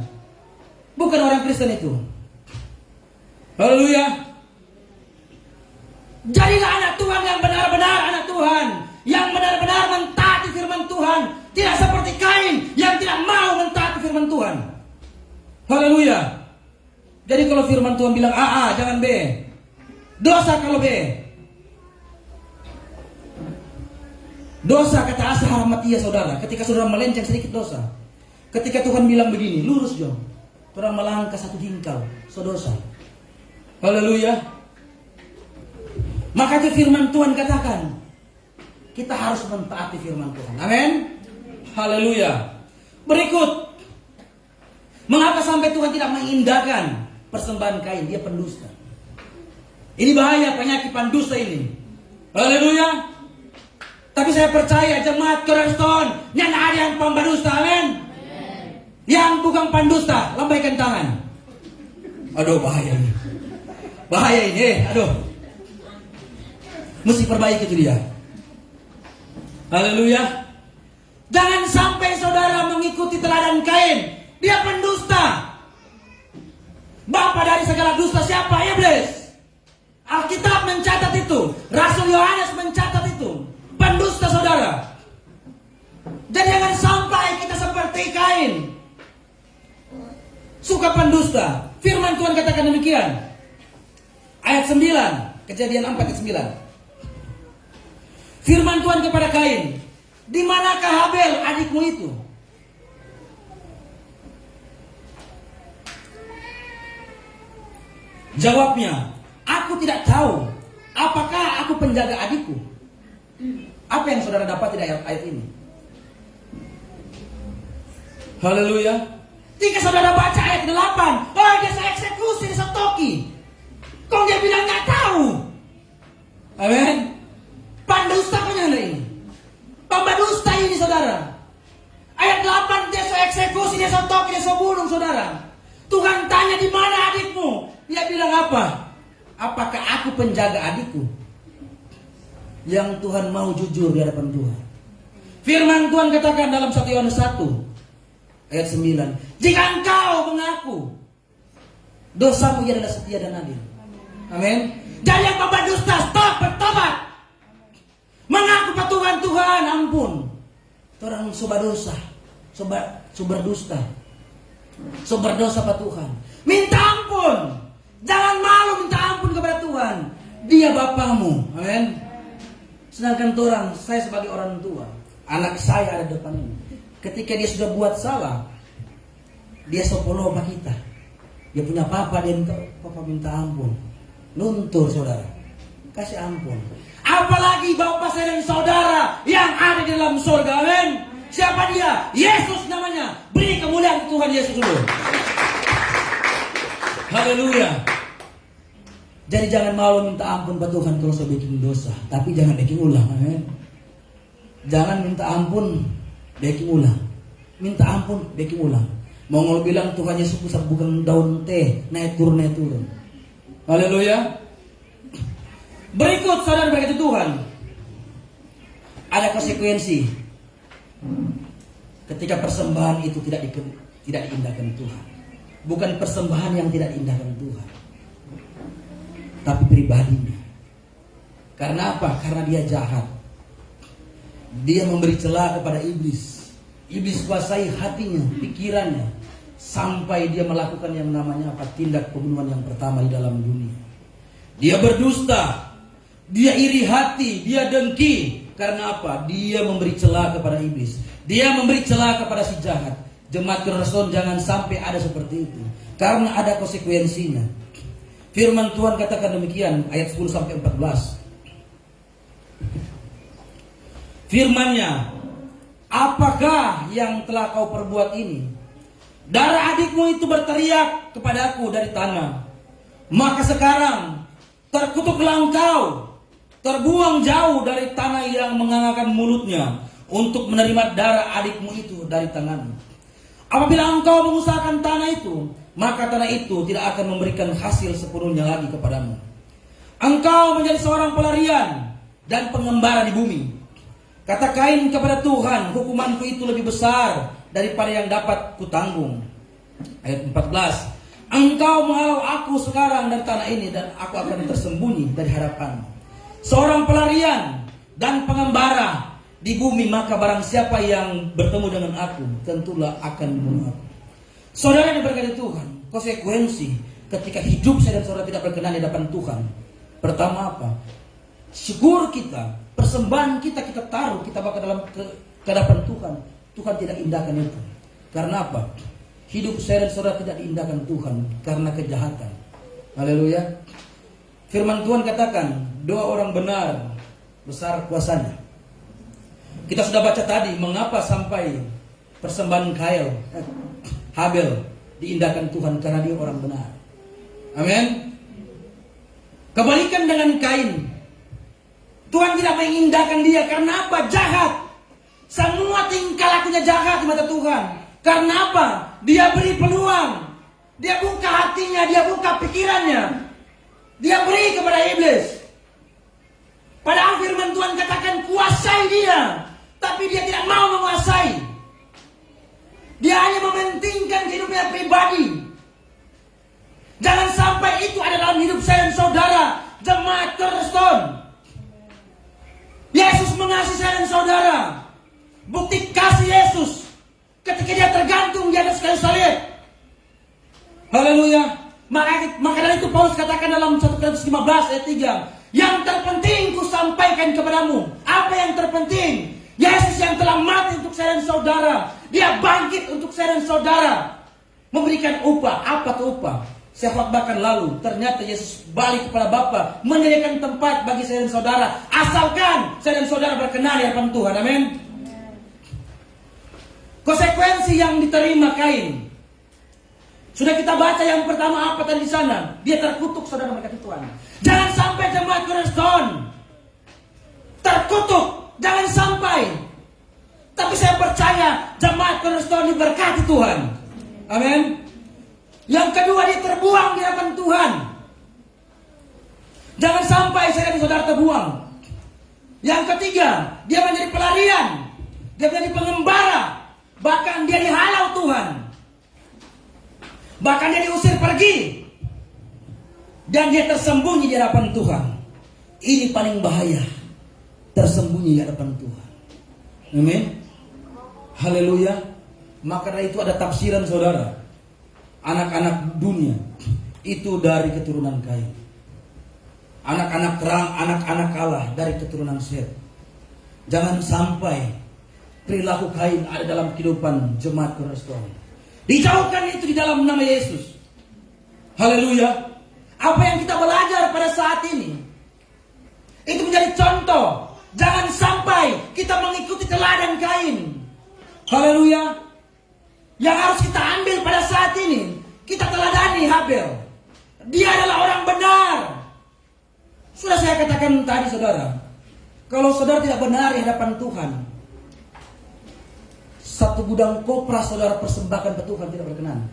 Bukan orang Kristen itu. Haleluya. Jadilah anak Tuhan yang benar-benar anak Tuhan. Yang benar-benar mentaati firman Tuhan. Tidak seperti Kain yang tidak mau mentaati firman Tuhan. Haleluya. Jadi kalau firman Tuhan bilang A, jangan B. Dosa kalau B. Dosa kata Asa Matia saudara. Ketika saudara melenceng sedikit dosa. Ketika Tuhan bilang begini, lurus dong. Orang melangkah 1 jengkal, so dosa. Haleluya. Maka itu firman Tuhan katakan, kita harus mentaati firman Tuhan. Amin. Haleluya. Berikut, mengapa sampai Tuhan tidak mengindahkan persembahan Kain? Dia pendusta. Ini bahaya penyakit pendusta ini. Haleluya. Tapi saya percaya jemaat Cornerstone yang ada yang pendusta, amin. Yang bukan pendusta, lambaikan tangan. Aduh bahaya ini. Bahaya ini, aduh. Mesti perbaiki itu dia. Haleluya. Jangan sampai saudara mengikuti teladan Kain. Dia pendusta. Bapa dari segala dusta siapa? Iblis. Alkitab mencatat itu. Rasul Yohanes mencatat itu. Pendusta saudara. Jadi jangan sampai kita seperti Kain. Suka pendusta. Firman Tuhan katakan demikian. Ayat 9. Kejadian 4 ayat 9. Firman Tuhan kepada Kain, di manakah Habel adikmu itu? Jawabnya, aku tidak tahu. Apakah aku penjaga adikku? Apa yang saudara dapat dari ayat ini? Haleluya. Jika saudara baca ayat 8, oh dia saya eksekusi, dia setoki. Kok dia bilang nggak tahu? Amin. Pendusta penyanda ini. Pembadusta ini saudara. Ayat 8 dia saya eksekusi, dia setoki, dia saya bunuh saudara. Tuhan tanya di mana adikmu? Dia bilang apa? Apakah aku penjaga adikku? Yang Tuhan mau jujur di hadapan Tuhan. Firman Tuhan katakan dalam 1 Yohanes 1 ayat 9, jika engkau mengaku dosamu, ia adalah setia dan adil. Amin. Dan yang pembadusta, stop, bertobat, mengaku Tuhan, Tuhan ampun. Orang sobat dosa, sobat dusta, sobat dosa Pak Tuhan, minta ampun. Jangan malu minta ampun kepada Tuhan. Dia Bapamu. Amin. Sedangkan orang, saya sebagai orang tua, anak saya ada depan ini. Ketika dia sudah buat salah, dia sopolo sama kita. Dia punya papa, dia minta, papa minta ampun. Luntur saudara, kasih ampun. Apalagi bapak saya dan saudara yang ada di dalam surga. Amin. Siapa dia? Yesus namanya. Beri kemuliaan Tuhan Yesus dulu. Haleluya. Jadi jangan malu minta ampun Pak Tuhan kalau saya bikin dosa, tapi jangan bikin ulang. Amin. Jangan minta ampun bikin ulang. Minta ampun bikin ulang. Mau bilang Tuhan Yesus bukan daun teh, naik turun. Haleluya. Berikut saudara berkata Tuhan, ada konsekuensi ketika persembahan itu tidak diindahkan Tuhan. Bukan persembahan yang tidak diindahkan Tuhan, tapi pribadinya. Karena apa? Karena dia jahat. Dia memberi celah kepada iblis. Iblis kuasai hatinya, pikirannya, sampai dia melakukan yang namanya apa? Tindak pembunuhan yang pertama di dalam dunia. Dia berdusta, dia iri hati, dia dengki. Karena apa? Dia memberi celah kepada iblis. Dia memberi celah kepada si jahat. Jemaat Kristen jangan sampai ada seperti itu, karena ada konsekuensinya. Firman Tuhan katakan demikian, ayat 10 sampai 14. Firman-Nya, apakah yang telah kau perbuat ini? Darah adikmu itu berteriak kepadaku dari tanah. Maka sekarang terkutuklah engkau, terbuang jauh dari tanah yang mengangkat mulutnya untuk menerima darah adikmu itu dari tanganmu. Apabila engkau mengusahakan tanah itu, maka tanah itu tidak akan memberikan hasil sepenuhnya lagi kepadamu. Engkau menjadi seorang pelarian dan pengembara di bumi. Kata Kain kepada Tuhan, hukumanku itu lebih besar daripada yang dapat kutanggung. Ayat 14, engkau menghalau aku sekarang dari tanah ini, dan aku akan tersembunyi dari hadapanmu. Seorang pelarian dan pengembara di bumi, maka barang siapa yang bertemu dengan aku, tentulah akan membunuh aku. Saudara yang berkata Tuhan, konsekuensi ketika hidup saya dan saudara tidak berkenan di hadapan Tuhan. Pertama apa? Syukur kita, persembahan kita taruh, kita bakal dalam ke hadapan Tuhan. Tuhan tidak indahkan itu. Karena apa? Hidup saya dan saudara tidak diindahkan Tuhan karena kejahatan. Haleluya. Firman Tuhan katakan, doa orang benar besar kuasanya. Kita sudah baca tadi mengapa sampai persembahan Habel diindahkan Tuhan, karena dia orang benar. Amin. Kebalikan dengan Kain, Tuhan tidak mengindahkan dia. Karena apa? Jahat. Semua tingkah lakunya jahat di mata Tuhan. Karena apa? Dia beri peluang, dia buka hatinya, dia buka pikirannya, dia beri kepada iblis. Padahal firman Tuhan katakan kuasai dia, tapi dia tidak mau menguasai. Dia hanya mementingkan hidupnya pribadi. Jangan sampai itu ada dalam hidup saya dan saudara, jemaat Kristen. Yesus mengasihi saya dan saudara. Bukti kasih Yesus ketika dia tergantung di atas kayu salib. Haleluya. Maka dari itu Paulus katakan dalam 1 Korintus 15 ayat 3, yang terpenting ku sampaikan kepadamu. Apa yang terpenting? Yesus yang telah mati untuk saya dan saudara. Dia bangkit untuk saya dan saudara, memberikan upah. Apa tuh upah? saya khotbahkan lalu, ternyata Yesus balik kepada Bapa, menyediakan tempat bagi saya dan saudara, asalkan saya dan saudara berkenan di hadapan Tuhan. Amin. Konsekuensi yang diterima Kain, sudah kita baca yang pertama apa tadi di sana? Dia terkutuk, saudara, berkata Tuhan. Jangan sampai jemaat Cornerstone terkutuk, jangan sampai. Tapi saya percaya jemaat Cornerstone diberkati Tuhan. Amin. Yang kedua, dia terbuang di hadapan Tuhan. Jangan sampai saya dan saudara terbuang. Yang ketiga, dia menjadi pelarian, dia menjadi pengembara, bahkan dia dihalau Tuhan, bahkan dia diusir pergi, dan dia tersembunyi di hadapan Tuhan. Ini paling bahaya, tersembunyi di hadapan Tuhan. Amin. Haleluya. Maka dari itu ada tafsiran, saudara. Anak-anak dunia itu dari keturunan Kain. Anak-anak terang, anak-anak Allah dari keturunan Set. Jangan sampai perilaku Kain ada dalam kehidupan jemaat Cornerstone. Dijauhkan itu di dalam nama Yesus. Haleluya. Apa yang kita belajar pada saat ini itu menjadi contoh. Jangan sampai kita mengikuti teladan Kain. Haleluya. Yang harus kita ambil pada saat ini, kita teladani Habel. Dia adalah orang benar. Sudah saya katakan tadi, saudara, kalau saudara tidak benar di hadapan Tuhan, satu gudang kopra saudara persembahkan ke Tuhan tidak berkenan.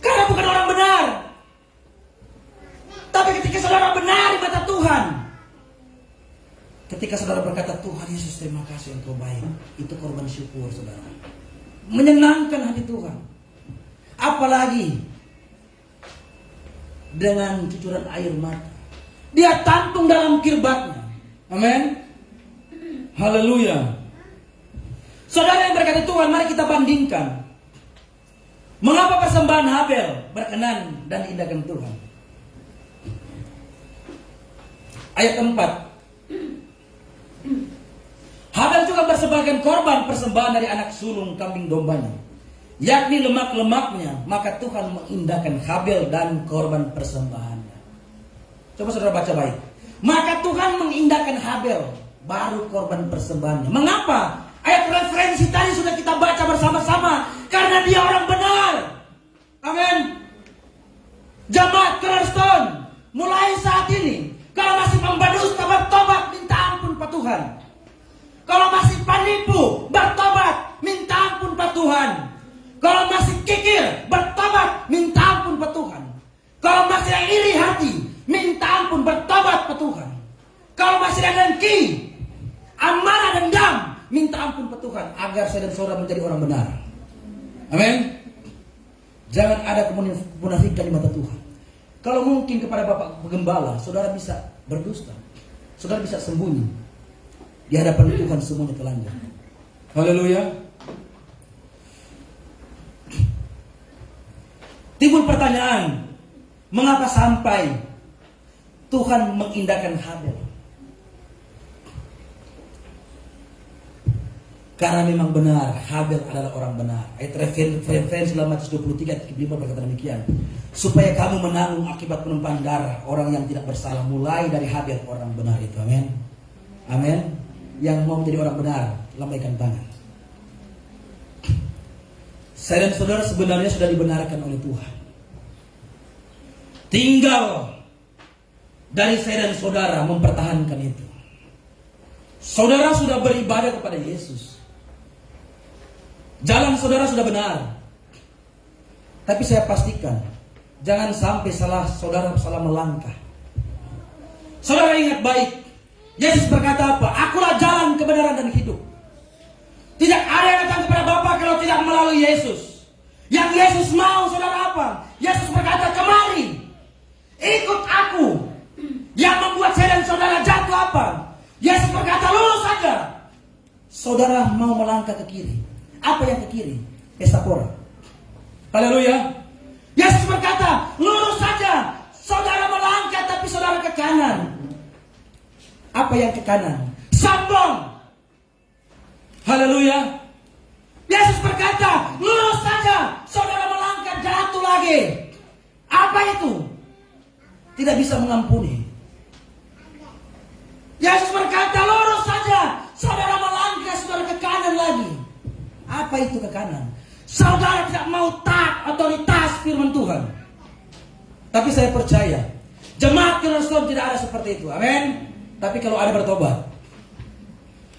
Karena bukan orang benar. Tapi ketika saudara benar di mata Tuhan, ketika saudara berkata, Tuhan Yesus terima kasih engkau baik, itu korban syukur, saudara, menyenangkan hati Tuhan. Apalagi dengan cucuran air mata, dia tampung dalam kirbatnya. Amin. Haleluya. Saudara yang berkata Tuhan, mari kita bandingkan. Mengapa persembahan Habel berkenan dan diindahkan Tuhan? Ayat 4. Habel juga persembahkan korban persembahan dari anak sulung kambing dombanya, yakni lemak-lemaknya, maka Tuhan mengindahkan Habel dan korban persembahannya. Coba saudara baca baik. Maka Tuhan mengindahkan Habel, baru korban persembahannya. Mengapa? Ayat referensi tadi sudah kita baca bersama-sama. Karena dia orang benar. Amin. Jemaat Cornerstone, mulai saat ini, kalau masih memberdusta, bertobat, minta ampun Pak Tuhan. Kalau masih penipu, bertobat, minta ampun Pak Tuhan. Kalau masih kikir, bertobat, minta ampun Pak Tuhan. Kalau masih yang iri hati, minta ampun, bertobat Pak Tuhan. Kalau masih ada dengki, amarah, dendam, minta ampun Pak Tuhan, agar saya dan saudara menjadi orang benar. Amin. Jangan ada kemunafikan di mata Tuhan. Kalau mungkin kepada Bapak Gembala, saudara bisa berdusta, saudara bisa sembunyi. Di hadapan Tuhan semuanya telanjang. Haleluya. Timbul pertanyaan, mengapa sampai Tuhan mengindahkan Habel? Karena memang benar, Habel adalah orang benar. Ayat referensi dalam Matius 23 ayat 5 berkata demikian. Supaya kamu menanggung akibat penumpahan darah orang yang tidak bersalah, mulai dari Habel orang benar itu. Amin. Amin. Yang mau menjadi orang benar, lambaikan tangan. Saya dan saudara sebenarnya sudah dibenarkan oleh Tuhan. Tinggal dari saya dan saudara mempertahankan itu. Saudara sudah beribadah kepada Yesus. Jalan saudara sudah benar. Tapi saya pastikan, jangan sampai saudara salah melangkah. Saudara ingat baik, Yesus berkata apa? Akulah jalan, kebenaran, dan hidup. Tidak ada yang datang kepada Bapa kalau tidak melalui Yesus. Yang Yesus mau, saudara, apa? Yesus berkata, kemari, ikut aku. Yang membuat saya dan saudara jatuh apa? Yesus berkata, lurus saja. Saudara mau melangkah ke kiri. Apa yang ke kiri? Pesta pora. Haleluya. Yesus berkata, lurus saja. Saudara melangkah tapi saudara ke kanan. Apa yang ke kanan? Sombong. Haleluya. Yesus berkata, lurus saja. Saudara melangkah jatuh lagi. Apa itu? Tidak bisa mengampuni. Yesus berkata, lurus saja. Saudara melangkah, saudara ke kanan lagi. Apa itu ke kanan? Saudara tidak mau taat otoritas firman Tuhan. Tapi saya percaya, jemaat Kristus tidak ada seperti itu. Amin. Tapi kalau ada bertobat.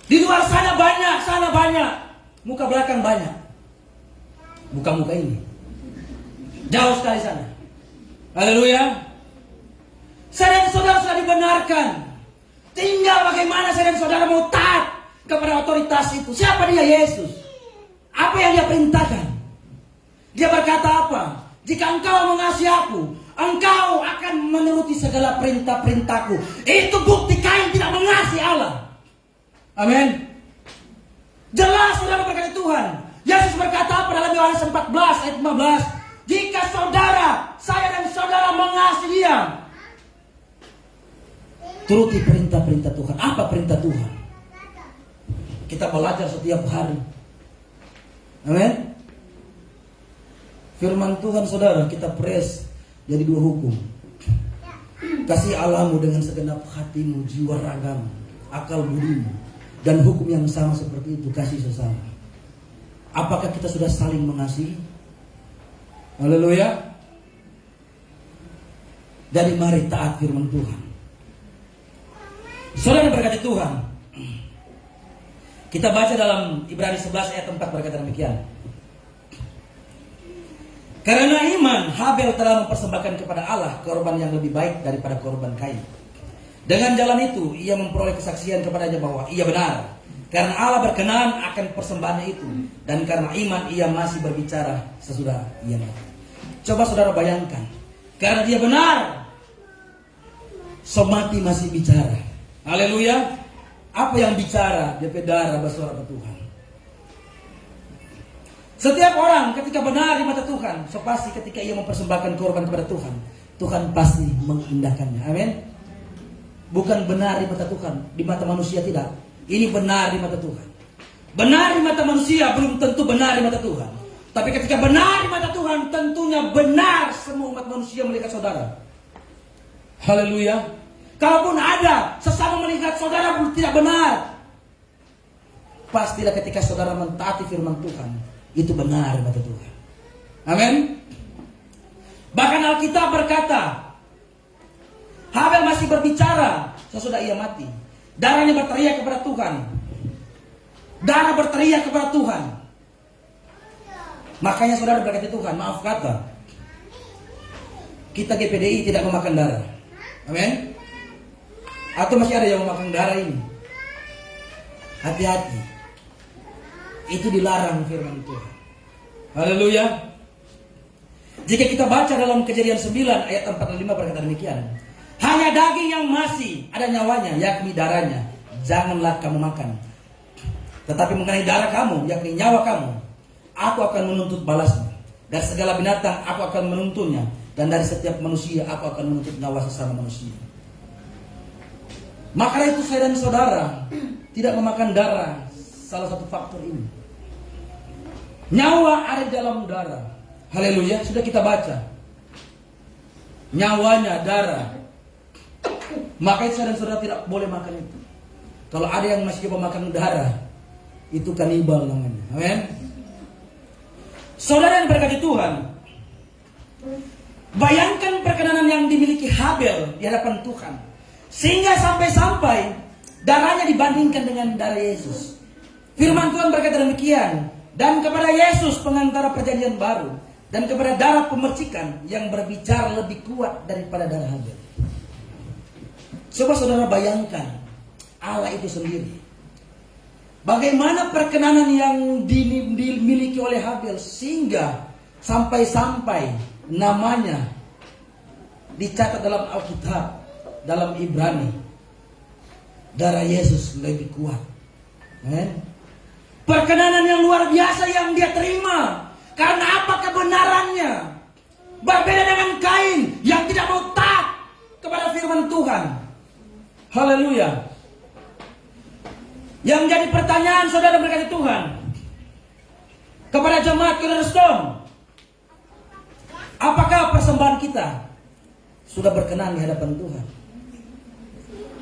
Di luar sana banyak. Muka belakang banyak. Muka-muka ini. Jauh sekali sana. Haleluya. Saya dan saudara sudah dibenarkan. Tinggal bagaimana saya dan saudara mau taat kepada otoritas itu. Siapa dia? Yesus. Apa yang dia perintahkan? Dia berkata apa? Jika engkau mengasihi aku, engkau akan menuruti segala perintah-perintahku. Itu bukti Kain tidak mengasihi Allah. Amin. Jelas saudara berkata Tuhan. Yesus berkata apa dalam Yohanes 14 ayat 15? Jika saya dan saudara mengasihi Dia, turuti perintah-perintah Tuhan. Apa perintah Tuhan? Kita belajar setiap hari. Amin. Firman Tuhan saudara kita press jadi 2 hukum. Kasih Allahmu dengan segenap hatimu, jiwa, ragamu, akal budimu. Dan hukum yang sama seperti itu, kasih sesama. Apakah kita sudah saling mengasihi? Haleluya. Jadi mari taat firman Tuhan. Saudara berkati Tuhan. Kita baca dalam Ibrani 11 ayat 4 berkata demikian. Karena iman, Habel telah mempersembahkan kepada Allah korban yang lebih baik daripada korban Kain. Dengan jalan itu, ia memperoleh kesaksian kepadanya bahwa ia benar. Karena Allah berkenan akan persembahannya itu. Dan karena iman, ia masih berbicara sesudah ia mati. Coba saudara bayangkan. Karena dia benar, so mati masih bicara. Haleluya. Apa yang bicara? Dia darah bersuara ke Tuhan. Setiap orang ketika benar di mata Tuhan, so pasti ketika ia mempersembahkan korban kepada Tuhan, Tuhan pasti mengindahkannya. Amin. Bukan benar di mata Tuhan, di mata manusia tidak. Ini benar di mata Tuhan. Benar di mata manusia belum tentu benar di mata Tuhan. Tapi ketika benar di mata Tuhan, tentunya benar semua umat manusia melihat saudara. Haleluya. Kalaupun ada sesama melihat saudara pun tidak benar, pastilah ketika saudara mentaati firman Tuhan, itu benar di mata Tuhan. Amin. Bahkan Alkitab berkata, Habel masih berbicara sesudah ia mati. Darahnya berteriak kepada Tuhan. Darah berteriak kepada Tuhan. Makanya saudara berkata Tuhan, maaf kata, kita GPDI tidak memakan darah. Amin. Atau masih ada yang memakan darah ini? Hati-hati. Itu dilarang firman Tuhan. Haleluya. Jika kita baca dalam Kejadian 9 ayat 4 dan 5 berkata demikian. Hanya daging yang masih ada nyawanya, yakni darahnya, janganlah kamu makan. Tetapi mengenai darah kamu, yakni nyawa kamu, aku akan menuntut balasnya. Dari segala binatang aku akan menuntunnya. Dan dari setiap manusia aku akan menuntut nyawa sesama manusia. Maka itu saya dan saudara tidak memakan darah. Salah satu faktor ini. Nyawa ada di dalam darah. Haleluya. Sudah kita baca. Nyawanya darah. Maka itu saya dan saudara tidak boleh makan itu. Kalau ada yang masih coba makan darah, itu kanibal namanya. Amin. Saudara yang berkati Tuhan, bayangkan perkenanan yang dimiliki Habel di hadapan Tuhan. Sehingga sampai-sampai darahnya dibandingkan dengan darah Yesus. Firman Tuhan berkata demikian. Dan kepada Yesus pengantara perjanjian baru. Dan kepada darah pemercikan yang berbicara lebih kuat daripada darah Habel. Coba saudara bayangkan Allah itu sendiri. Bagaimana perkenanan yang dimiliki oleh Habel. Sehingga sampai-sampai namanya dicatat dalam Alkitab. Dalam Ibrani, darah Yesus lebih kuat. Amen. Perkenanan yang luar biasa yang dia terima. Karena apa kebenarannya? Berbeda dengan Kain yang tidak mau taat kepada firman Tuhan. Haleluya. Yang jadi pertanyaan saudara berkati Tuhan kepada jemaat Kristus, Apakah persembahan kita sudah berkenan di hadapan Tuhan?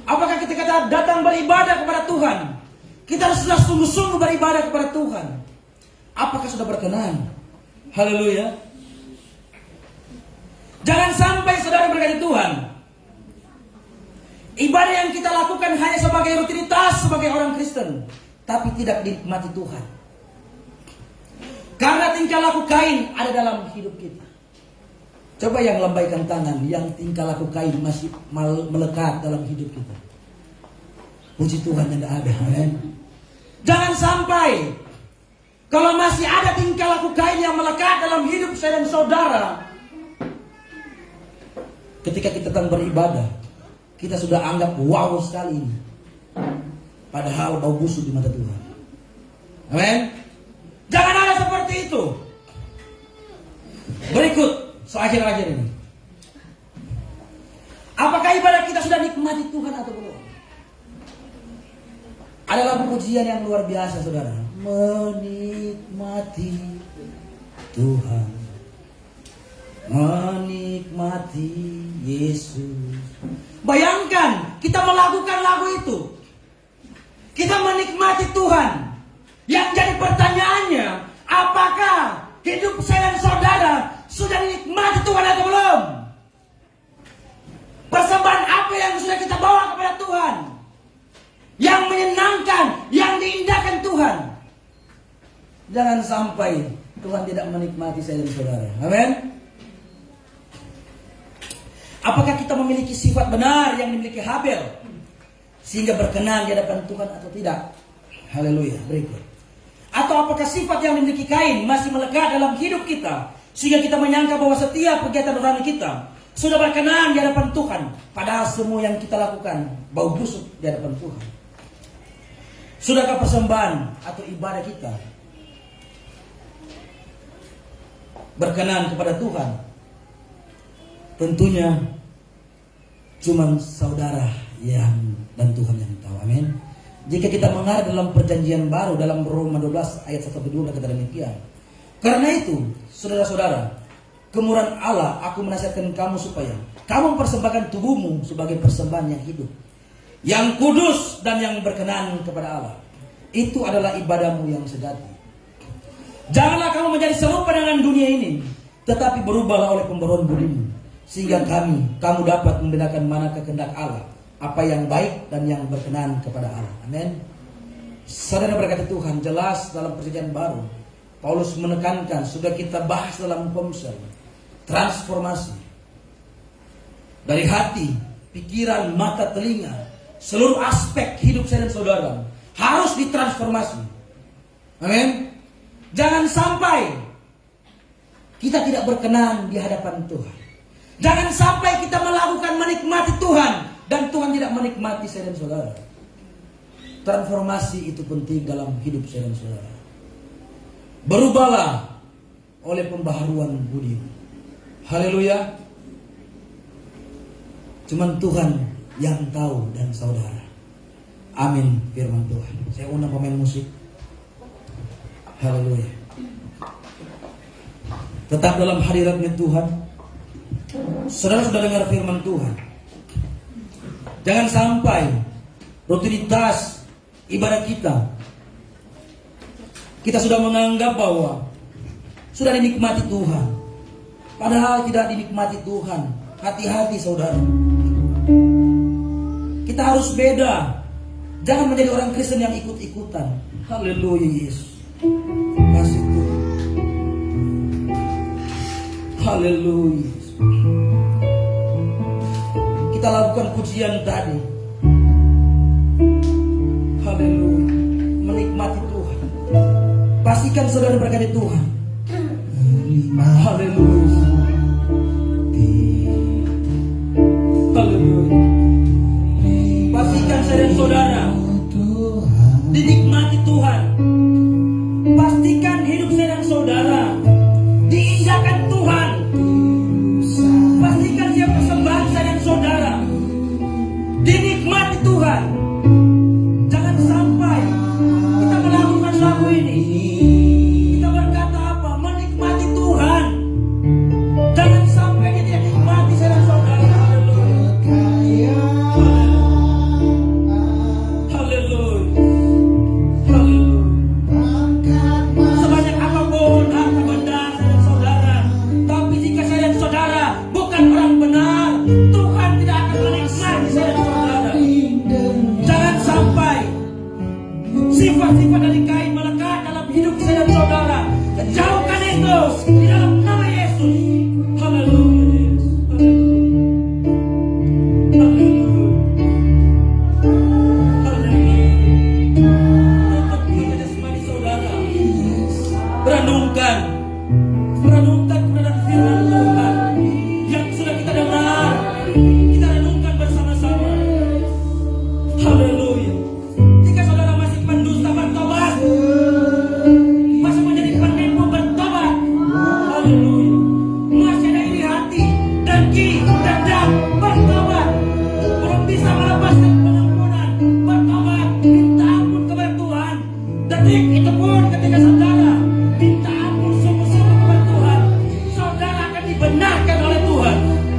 Apakah ketika kita datang beribadah kepada Tuhan, kita harus sudah sungguh-sungguh beribadah kepada Tuhan? Apakah sudah berkenan? Haleluya. Jangan sampai saudara berkata Tuhan, ibadah yang kita lakukan hanya sebagai rutinitas sebagai orang Kristen, tapi tidak dinikmati Tuhan. Karena tingkah laku Kain ada dalam hidup kita. Coba yang lambaikan tangan, yang tingkah laku Kain masih melekat dalam hidup kita. Puji Tuhan yang ada. Amen. Jangan sampai kalau masih ada tingkah laku Kain yang melekat dalam hidup saya dan saudara, ketika kita datang beribadah, kita sudah anggap wow sekali ini. Padahal bau busuk di mata Tuhan. Amen. Jangan ada seperti itu. Berikut akhir-akhir ini, apakah ibadah kita sudah nikmati Tuhan atau belum? Adalah pujian yang luar biasa, saudara. Menikmati Tuhan, menikmati Yesus. Bayangkan kita melakukan lagu itu, kita menikmati Tuhan. Yang jadi pertanyaannya, apakah hidup saya dan saudara sudah dinikmati Tuhan atau belum? Persembahan apa yang sudah kita bawa kepada Tuhan, yang menyenangkan, yang diindahkan Tuhan? Jangan sampai Tuhan tidak menikmati saya dan saudara. Amin. Apakah kita memiliki sifat benar yang dimiliki Habel, sehingga berkenan di hadapan Tuhan atau tidak? Haleluya. Berikut. Atau apakah sifat yang dimiliki Kain masih melekat dalam hidup kita, sehingga kita menyangka bahwa setiap kegiatan rohani kita sudah berkenan di hadapan Tuhan, padahal semua yang kita lakukan bau busuk di hadapan Tuhan? Sudahkah persembahan atau ibadah kita berkenan kepada Tuhan? Tentunya cuma saudara yang dan Tuhan yang tahu. Amin. Jika kita mengarah dalam perjanjian baru, dalam Roma 12 ayat 1-2 kata demikian. Karena itu, saudara-saudara, kemurahan Allah, aku menasihatkan kamu supaya kamu mempersembahkan tubuhmu sebagai persembahan yang hidup, yang kudus dan yang berkenan kepada Allah. Itu adalah ibadahmu yang sejati. Janganlah kamu menjadi serupa dengan dunia ini, tetapi berubahlah oleh pembaruan budimu, sehingga kamu dapat membedakan mana kehendak Allah, apa yang baik dan yang berkenan kepada Allah. Amin. Saudara berkata Tuhan, jelas dalam perjanjian baru Paulus menekankan, sudah kita bahas dalam komsel, transformasi dari hati, pikiran, mata, telinga, seluruh aspek hidup saya dan saudara harus ditransformasi. Amin. Jangan sampai kita tidak berkenan di hadapan Tuhan. Jangan sampai kita melakukan menikmati Tuhan dan Tuhan tidak menikmati saya dan saudara. Transformasi itu penting dalam hidup saya dan saudara. Berubahlah oleh pembaharuan budi. Haleluya. Cuman Tuhan yang tahu dan saudara. Amin firman Tuhan. Saya undang pemain musik. Haleluya. Tetap dalam hadiratnya Tuhan. Saudara sudah dengar firman Tuhan. Jangan sampai rutinitas ibadah kita sudah menganggap bahwa sudah dinikmati Tuhan, padahal tidak dinikmati Tuhan. Hati-hati saudara. Kita harus beda. Jangan menjadi orang Kristen yang ikut-ikutan. Haleluya Yesus. Kasih Tuhan. Haleluya. Kita lakukan pujian tadi. Haleluya. Menikmati Tuhan. Pastikan saudara berkati Tuhan. Haleluya. Haleluya. Pastikan saya dan saudara dinikmati Tuhan. Pastikan hidup saya dan saudara diindahkan Tuhan. Pastikan siapa persembahan saya dan saudara dinikmati Tuhan. Jangan sampai kita melakukan lagu ini, kita berkata apa? Menikmati Tuhan. saudara. Jauhkan itu di dalam nama Yesus. Haleluya Yesus. Haleluya. Haleluya. Tutup mata jasmani saudara. Renungkan kebenaran firman Tuhan yang sudah kita dengar. Kita renungkan bersama-sama. Haleluya. Jika saudara masih pendusta, bertobat. Masih menjadi penipu, bertobat. Haleluya. Masih ada iri hati, dengki, dendam, bertobat. Belum bisa melepaskan pengampunan, bertobat. Minta ampun kepada Tuhan. Detik itu pun ketika saudara minta ampun sungguh-sungguh kepada Tuhan, saudara akan dibenarkan oleh Tuhan.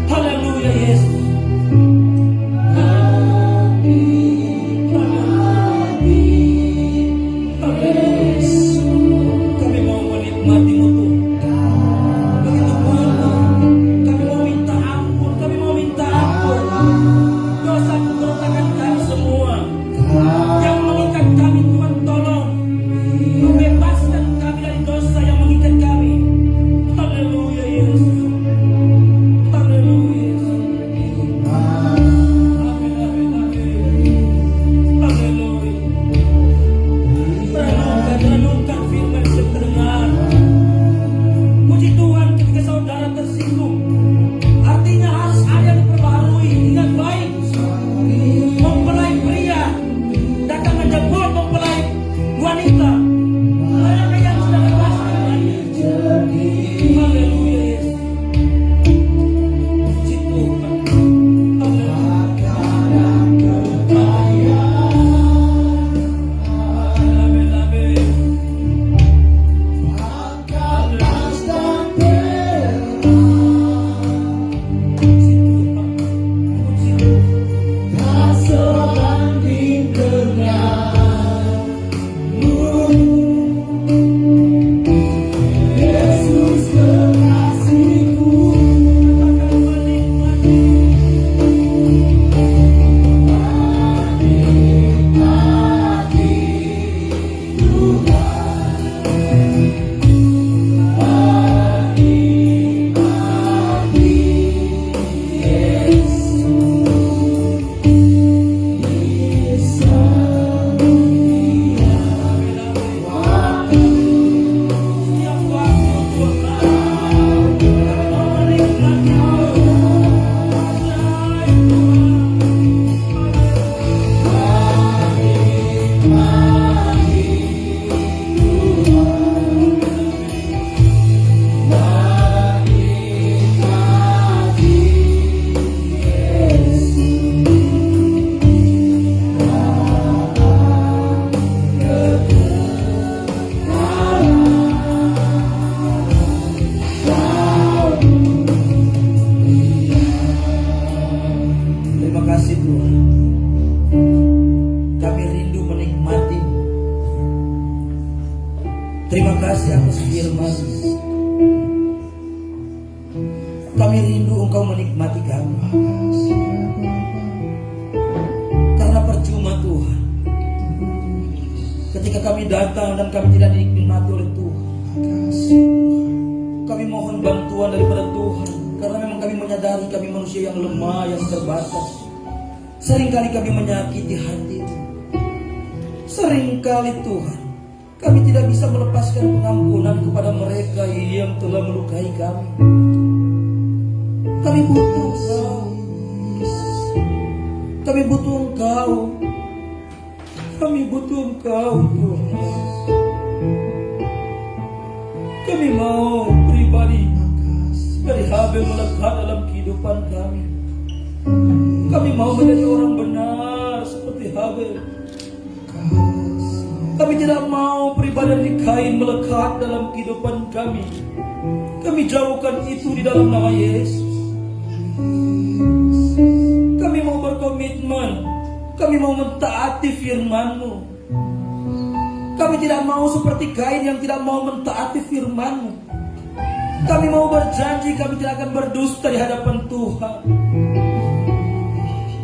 Haleluya Yesus. Kami mau menikmati-Mu Tuhan. Begitu pun kami mau minta ampun. Kami mau minta ampun dosa pemberontakan kami semua yang mengikat kami. Tuhan tolong membebaskan kami dari dosa yang mengikat kami. Haleluya Yesus. Haleluya Yesus. Amin, amin, amin. Haleluya. Renungkan firman yang terdengar. Puji Tuhan ketika saudara tersinggung. Artinya harus ada yang diperbaharui. Ingat baik, mempelai pria datang menjemput mempelai wanita. Mereka yang sudah lepas dari haleluya Yesus. Puji Tuhan. Haleluya. Amin, amin. Puji Tuhan. Puji Tuhan. Akan menikmati. Setiap waktu Tuhan, kami mau menikmati-Mu. Ajaib Tuhan. Terima kasih Tuhan. Kami rindu menikmati-Mu. Terima kasih atas firman. Kami rindu Engkau menikmati kami. Karena percuma Tuhan, ketika kami datang dan kami tidak dinikmati oleh Tuhan. Kami mohon bantuan daripada Tuhan. Karena memang kami menyadari kami manusia yang lemah, yang terbatas. Seringkali kami menyakiti hati. Seringkali Tuhan, kami tidak bisa melepaskan pengampunan kepada mereka yang telah melukai kami. Kami butuh Engkau. Kami butuh Engkau. Kami butuh Engkau Tuhan. Kami mau pribadi dari Habel melekat dalam kehidupan kami. Kami mau menjadi orang benar seperti Habel. Kami tidak mau pribadi dari Kain melekat dalam kehidupan kami. Kami jauhkan itu di dalam nama Yesus. Kami mau berkomitmen. Kami mau mentaati firman-Mu. Kami tidak mau seperti Kain yang tidak mau mentaati firman-Mu. Kami mau berjanji kami tidak akan berdusta di hadapan Tuhan.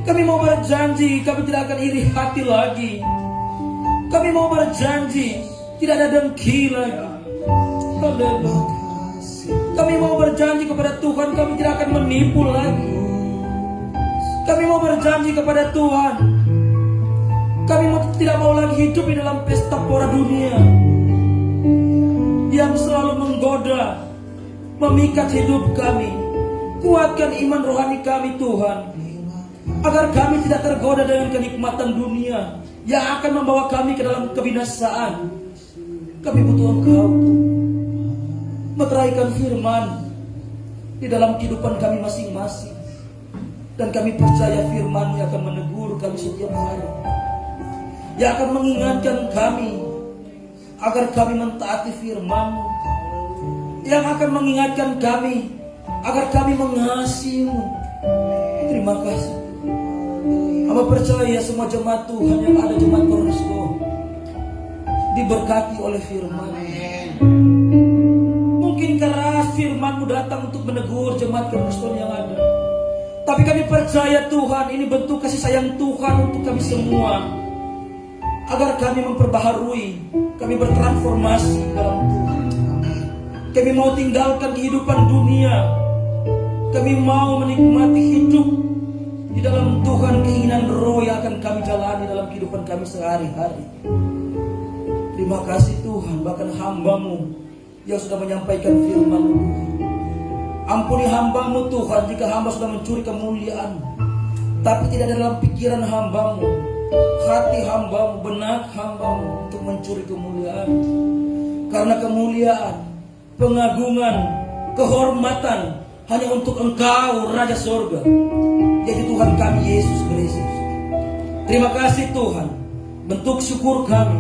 Kami mau berjanji kami tidak akan iri hati lagi. Kami mau berjanji tidak ada dengki lagi. Haleluya. Kami mau berjanji kepada Tuhan, kami tidak akan menipu lagi. Kami mau berjanji kepada Tuhan, kami tidak mau lagi hidup di dalam pesta pora dunia yang selalu menggoda, memikat hidup kami. Kuatkan iman rohani kami Tuhan, agar kami tidak tergoda dengan kenikmatan dunia yang akan membawa kami ke dalam kebinasaan. Kami butuh Engkau, meteraikan firman di dalam kehidupan kami masing-masing. Dan kami percaya firman yang akan menegur kami setiap hari, yang akan mengingatkan kami agar kami mentaati firman, yang akan mengingatkan kami agar kami mengasihi-Mu. Terima kasih. Hamba percaya semua jemaat Tuhan yang ada, jemaat Cornerstone, diberkati oleh firman. Mungkin keras firman-Mu datang untuk menegur jemaat Cornerstone yang ada, tapi kami percaya Tuhan, ini bentuk kasih sayang Tuhan untuk kami semua, agar kami memperbaharui, kami bertransformasi dalam Tuhan. Kami mau tinggalkan kehidupan dunia, kami mau menikmati hidup di dalam Tuhan, keinginan roh yang akan kami jalani dalam kehidupan kami sehari-hari. Terima kasih Tuhan, bahkan hamba-Mu yang sudah menyampaikan firman-Mu. Ampuni hamba-Mu Tuhan, jika hamba sudah mencuri kemuliaan, tapi tidak dalam pikiran hamba-Mu, hati hamba-Mu, benak hamba-Mu untuk mencuri kemuliaan. Karena kemuliaan, pengagungan, kehormatan hanya untuk Engkau, Raja Sorga, yaitu Tuhan kami Yesus Kristus. Terima kasih Tuhan, bentuk syukur kami.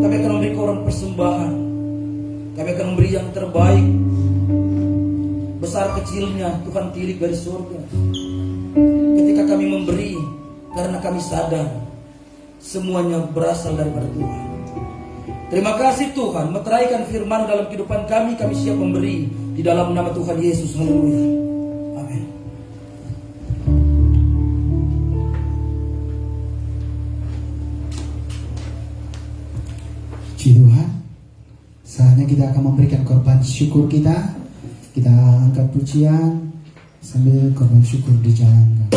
Kami akan memberi Kau persembahan, kami akan memberi yang terbaik. Besar kecilnya Tuhan tilik dari surga. Ketika kami memberi, karena kami sadar semuanya berasal daripada Tuhan. Terima kasih Tuhan, meteraikan firman dalam kehidupan kami. Kami siap memberi di dalam nama Tuhan Yesus. Haleluya. Amin. Puji Tuhan. Saatnya kita akan memberikan korban syukur kita. Kita angkat pujian sambil korban syukur dijalankan.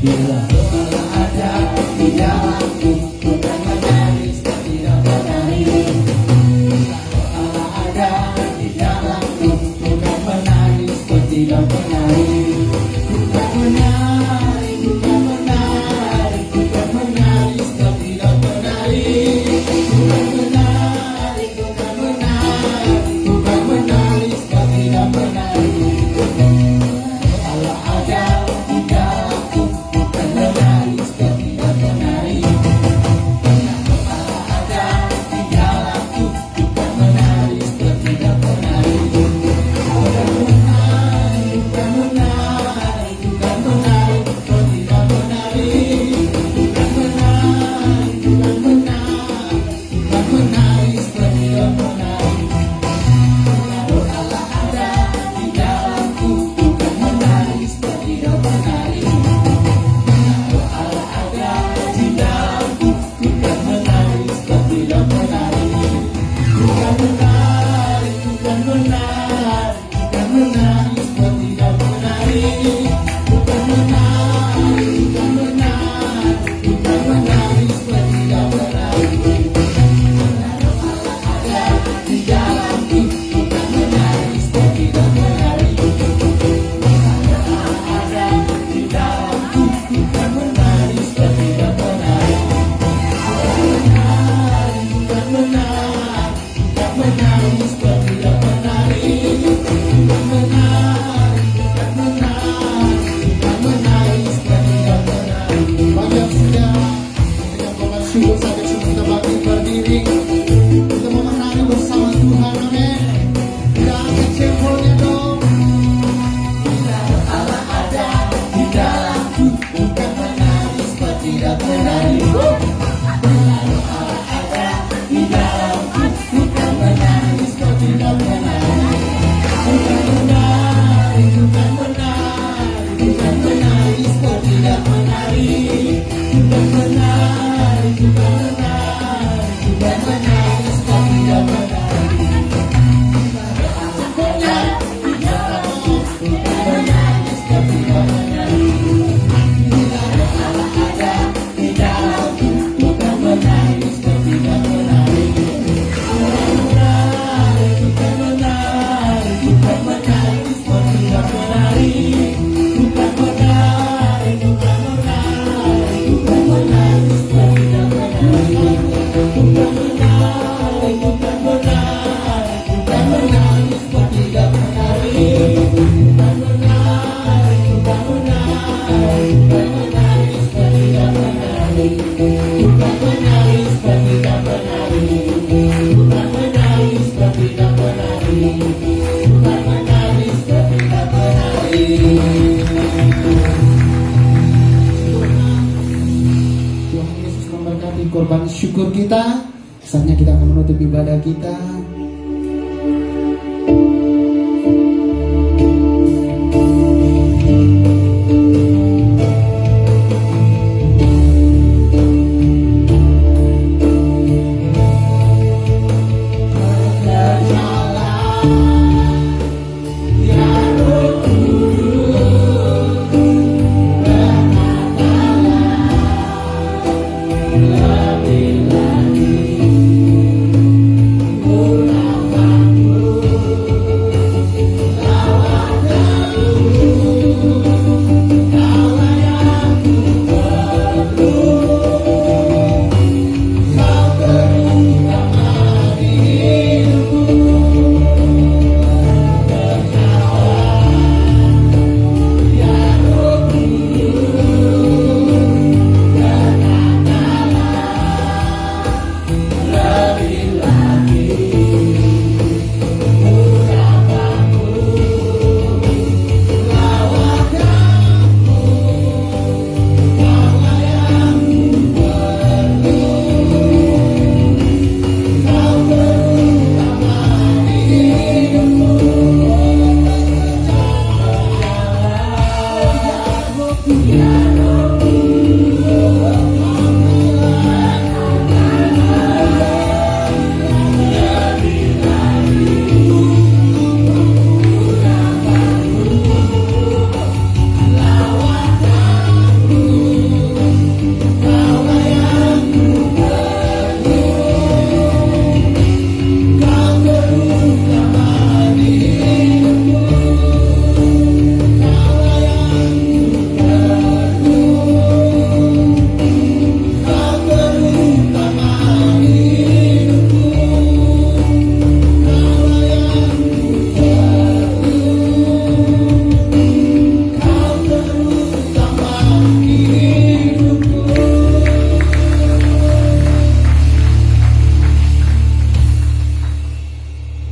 Bila doa ada di dalamku, bukan menangis dan tidak menangis. Bila doa ada di dalamku, bukan menangis dan tidak menangis. Bukan menangis, bukan menangis, bukan menangis dan tidak menangis. Bukan menangis, bukan menangis, bukan menangis dan tidak menangis. Allah ada di dalamku, bukan menangis dan tidak menangis. Allah ada di dalamku, bukan menangis dan tidak menangis. Bukan menangis, bukan menangis, bukan menangis dan tidak menangis. Bukan menangis, bukan menangis, bukan menangis dan tidak menangis. Allah ada di dalamku, bukan menangis dan tidak menangis. Allah ada di dalamku, bukan menangis dan tidak menangis. Bukan menangis, bukan menangis, bukan menangis dan tidak menangis. Bukan menangis, bukan menangis, bukan menangis dan tidak menangis. Allah ada di dalamku, bukan menangis dan tidak menangis. Allah ada di dalamku, bukan menangis dan tidak menangis. Bukan menangis, bukan menangis dan tidak menangis. Bukan menangis, bukan menangis, bukan menangis dan tidak menangis. Banyak sudah dengan korban syukur sampai kita bangkit berdiri. Kita memenangi bersama Tuhan, amin. Kita angkat cembolnya dong. Bila Allah ada di dalamku, bukan menangis dan tidak menangis. Bila Allah ada di dalamku, bukan menangis dan tidak menangis. syukur kita. Saatnya kita akan menutup ibadah kita.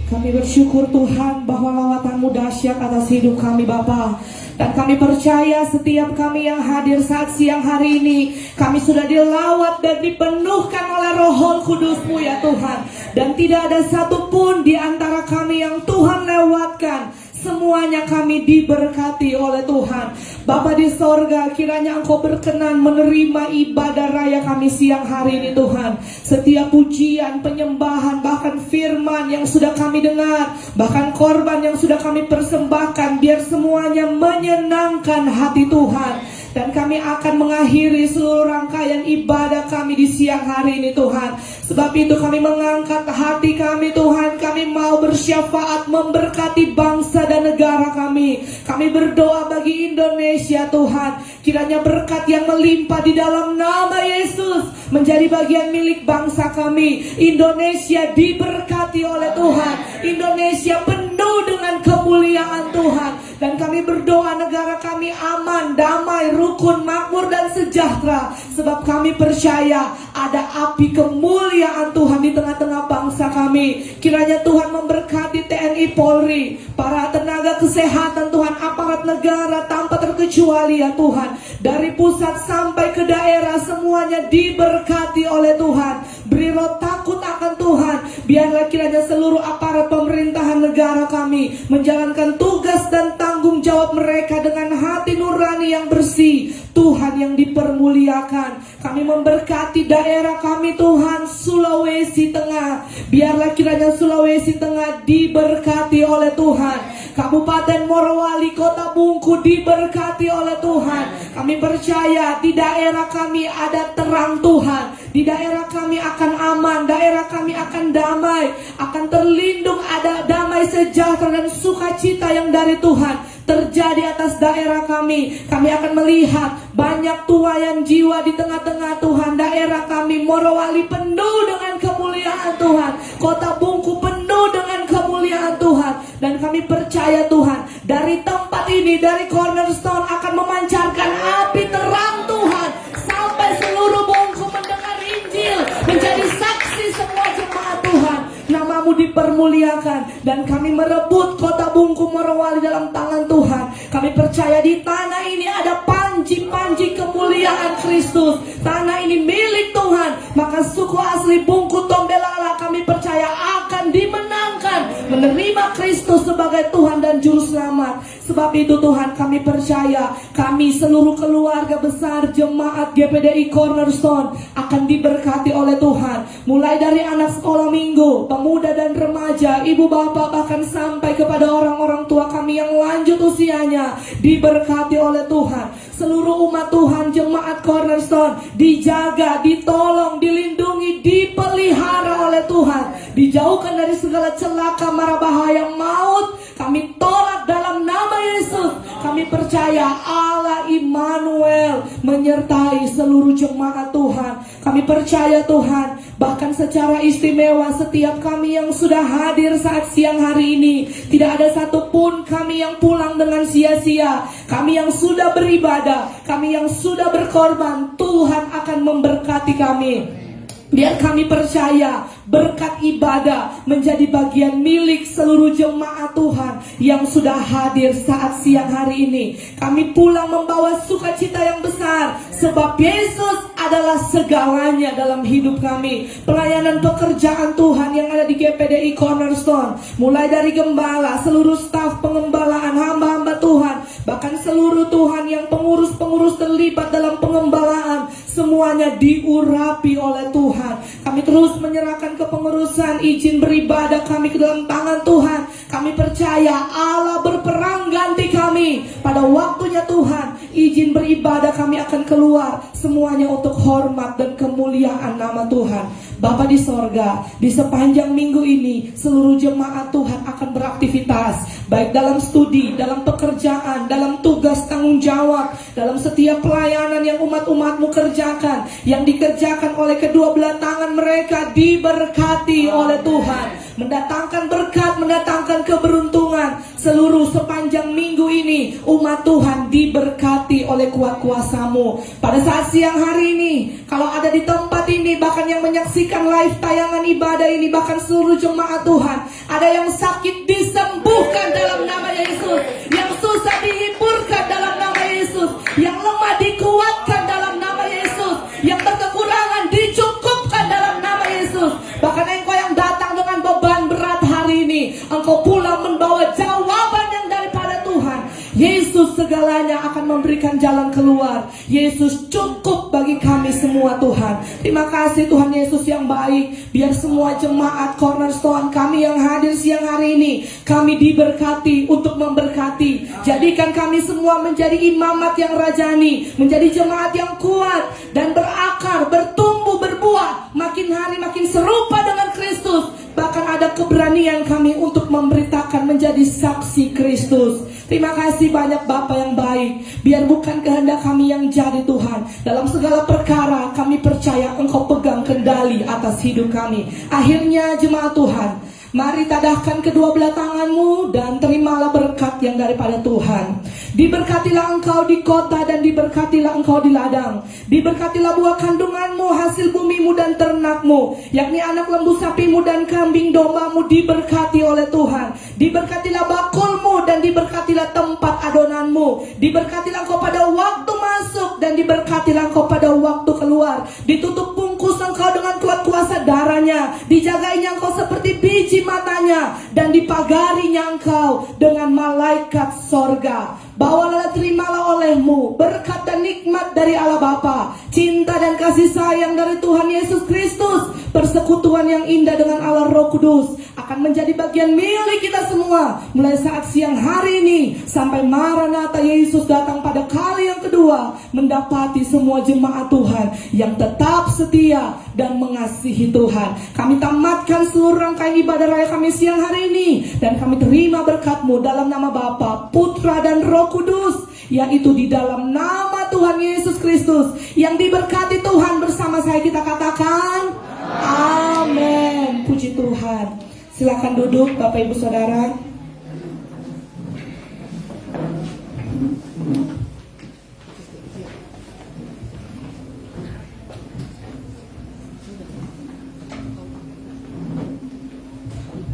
Kami bersyukur Tuhan bahwa lawatan-Mu dahsyat atas hidup kami Bapa. Dan kami percaya setiap kami yang hadir saat siang hari ini, kami sudah dilawat dan dipenuhkan oleh Roh Kudus-Mu ya Tuhan. Dan tidak ada satupun di antara kami yang Tuhan lewatkan. Semuanya kami diberkati oleh Tuhan. Bapa di sorga, kiranya Engkau berkenan menerima ibadah raya kami siang hari ini Tuhan. Setiap pujian, penyembahan, bahkan firman yang sudah kami dengar, bahkan korban yang sudah kami persembahkan, biar semuanya menyenangkan hati Tuhan. Dan kami akan mengakhiri seluruh rangkaian ibadah kami di siang hari ini Tuhan. Sebab itu kami mengangkat hati kami Tuhan. Kami mau bersyafaat memberkati bangsa dan negara kami. Kami berdoa bagi Indonesia Tuhan. Kiranya berkat yang melimpah di dalam nama Yesus menjadi bagian milik bangsa kami. Indonesia diberkati oleh Tuhan. Indonesia penuh dengan kemuliaan Tuhan. Dan kami berdoa negara kami aman, damai, rukun, makmur dan sejahtera. Sebab kami percaya ada api kemuliaan Tuhan di tengah-tengah bangsa kami. Kiranya Tuhan memberkati TNI Polri, para tenaga kesehatan Tuhan, aparat negara tanpa terkecuali ya Tuhan. Dari pusat sampai ke daerah semuanya diberkati oleh Tuhan. Beri roh takut akan Tuhan. Biarlah kiranya seluruh aparat pemerintahan negara kami menjalankan tugas dan tanggung jawab mereka dengan hati nurani yang bersih. Tuhan yang dipermuliakan. Kami memberkati daerah kami Tuhan, Sulawesi Tengah. Biarlah kiranya Sulawesi Tengah diberkati oleh Tuhan. Kabupaten Morowali, Kota Bungku diberkati oleh Tuhan. Kami percaya di daerah kami ada terang Tuhan. Di daerah kami akan aman, daerah kami akan damai, akan terlindung, ada damai sejahtera dan sukacita yang dari Tuhan terjadi atas daerah kami. Kami akan melihat banyak tuaian jiwa di tengah-tengah Tuhan. Daerah kami Morowali penuh dengan kemuliaan Tuhan. Kota Bungku penuh dengan kemuliaan Tuhan. Dan kami percaya Tuhan, dari tempat ini, dari Cornerstone akan memancarkan api terang Tuhan, sampai seluruh Bungku mendengar Injil, menjadi saksi semua jemaat Tuhan. Nama-Mu dipermuliakan. Dan kami merebut Kota Bungku Morowali dalam tangan Tuhan. Kami percaya di tanah ini ada panjang panji-panji kemuliaan Kristus. Tanah ini milik Tuhan, maka suku asli Bungku Tombelala kami percaya akan dimenangkan, menerima Kristus sebagai Tuhan dan Juru Selamat. Sebab itu Tuhan, kami percaya kami seluruh keluarga besar jemaat GPDI Cornerstone akan diberkati oleh Tuhan. Mulai dari anak sekolah minggu, pemuda dan remaja, ibu bapak, bahkan sampai kepada orang-orang tua kami yang lanjut usianya, diberkati oleh Tuhan. Seluruh umat Tuhan jemaat Cornerstone dijaga, ditolong, dilindungi, dipelihara oleh Tuhan, dijauhkan dari segala celaka, mara bahaya, maut. Kami tolak dalam nama Yesus. Kami percaya Allah Immanuel menyertai seluruh jemaat Tuhan. Kami percaya Tuhan, bahkan secara istimewa setiap kami yang sudah hadir saat siang hari ini, tidak ada satupun kami yang pulang dengan sia-sia. Kami yang sudah beribadah, kami yang sudah berkorban, Tuhan akan memberkati kami. Biar kami percaya berkat ibadah menjadi bagian milik seluruh jemaat Tuhan yang sudah hadir saat siang hari ini. Kami pulang membawa sukacita yang besar, sebab Yesus adalah segalanya dalam hidup kami. Pelayanan pekerjaan Tuhan yang ada di GPDI Cornerstone, mulai dari gembala, seluruh staf pengembalaan, hamba-hamba Tuhan, bahkan seluruh Tuhan yang pengurus-pengurus terlibat dalam pengembalaan, semuanya diurapi oleh Tuhan. Kami terus menyerahkan kepengurusan izin beribadah kami ke dalam tangan Tuhan. Kami percaya Allah berperang ganti kami. Pada waktunya Tuhan, izin beribadah kami akan keluar, semuanya untuk hormat dan kemuliaan nama Tuhan. Bapa di sorga, di sepanjang minggu ini seluruh jemaat Tuhan akan beraktivitas, baik dalam studi, dalam pekerjaan, dalam tugas tanggung jawab, dalam setiap pelayanan yang umat-umatmu kerjakan, yang dikerjakan oleh kedua belah tangan mereka, diberkati oleh Tuhan. Mendatangkan berkat, mendatangkan keberuntungan. Seluruh sepanjang minggu ini umat Tuhan diberkati oleh kuat kuasa-Mu. Pada saat siang hari ini, kalau ada di tempat ini, bahkan yang menyaksikan live tayangan ibadah ini, bahkan seluruh jemaat Tuhan, ada yang sakit disembuhkan dalam nama Yesus, yang susah dihiburkan dalam nama Yesus, yang lemah dikuatkan dalam nama Yesus, yang berkekurangan dicukupkan dalam nama Yesus. Bahkan engkau yang datang dengan beban berat hari ini, engkau pulang membawa jawaban yang daripada Tuhan. Yesus segalanya akan memberikan jalan keluar. Yesus cukup bagi kami semua Tuhan. Terima kasih Tuhan Yesus yang baik. Biar semua jemaat Cornerstone kami yang hadir siang hari ini, kami diberkati untuk memberkati. Jadikan kami semua menjadi imamat yang rajani, menjadi jemaat yang kuat dan berakar, bertumbuh, berbuah, makin hari makin serupa dengan Kristus. Bahkan ada keberanian kami untuk memberitakan, menjadi saksi Kristus. Terima kasih banyak Bapa yang baik. Biar bukan kehendak kami yang jadi Tuhan, dalam segala perkara kami percaya Engkau pegang kendali atas hidup kami. Akhirnya jemaat Tuhan, mari tadahkan kedua belah tanganmu dan terimalah berkat yang daripada Tuhan. Diberkatilah engkau di kota dan diberkatilah engkau di ladang. Diberkatilah buah kandunganmu, hasil bumimu dan ternakmu, yakni anak lembu sapimu dan kambing dombamu diberkati oleh Tuhan. Diberkatilah bakulmu dan diberkatilah tempat adonanmu. Diberkatilah engkau pada waktu masuk dan diberkatilah engkau pada waktu keluar. Ditutup bungkus engkau dengan kuat kuasa darahnya. Dijagainya engkau seperti biji matanya dan dipagarinya engkau dengan malaikat sorga. Bawalah, terimalah olehmu berkat dan nikmat dari Allah Bapa, cinta dan kasih sayang dari Tuhan Yesus Kristus, persekutuan yang indah dengan Allah Roh Kudus akan menjadi bagian milik kita semua mulai saat siang hari ini sampai Maranatha Yesus datang pada kali yang kedua, mendapati semua jemaat Tuhan yang tetap setia dan mengasihi Tuhan. Kami tamatkan seluruh rangkaian ibadah raya kami siang hari ini, dan kami terima berkat-Mu dalam nama Bapa, Putra dan Roh Kudus, yaitu di dalam nama Tuhan Yesus Kristus yang diberkati Tuhan. Bersama saya kita katakan amin. Puji Tuhan. Silakan duduk Bapak Ibu Saudara.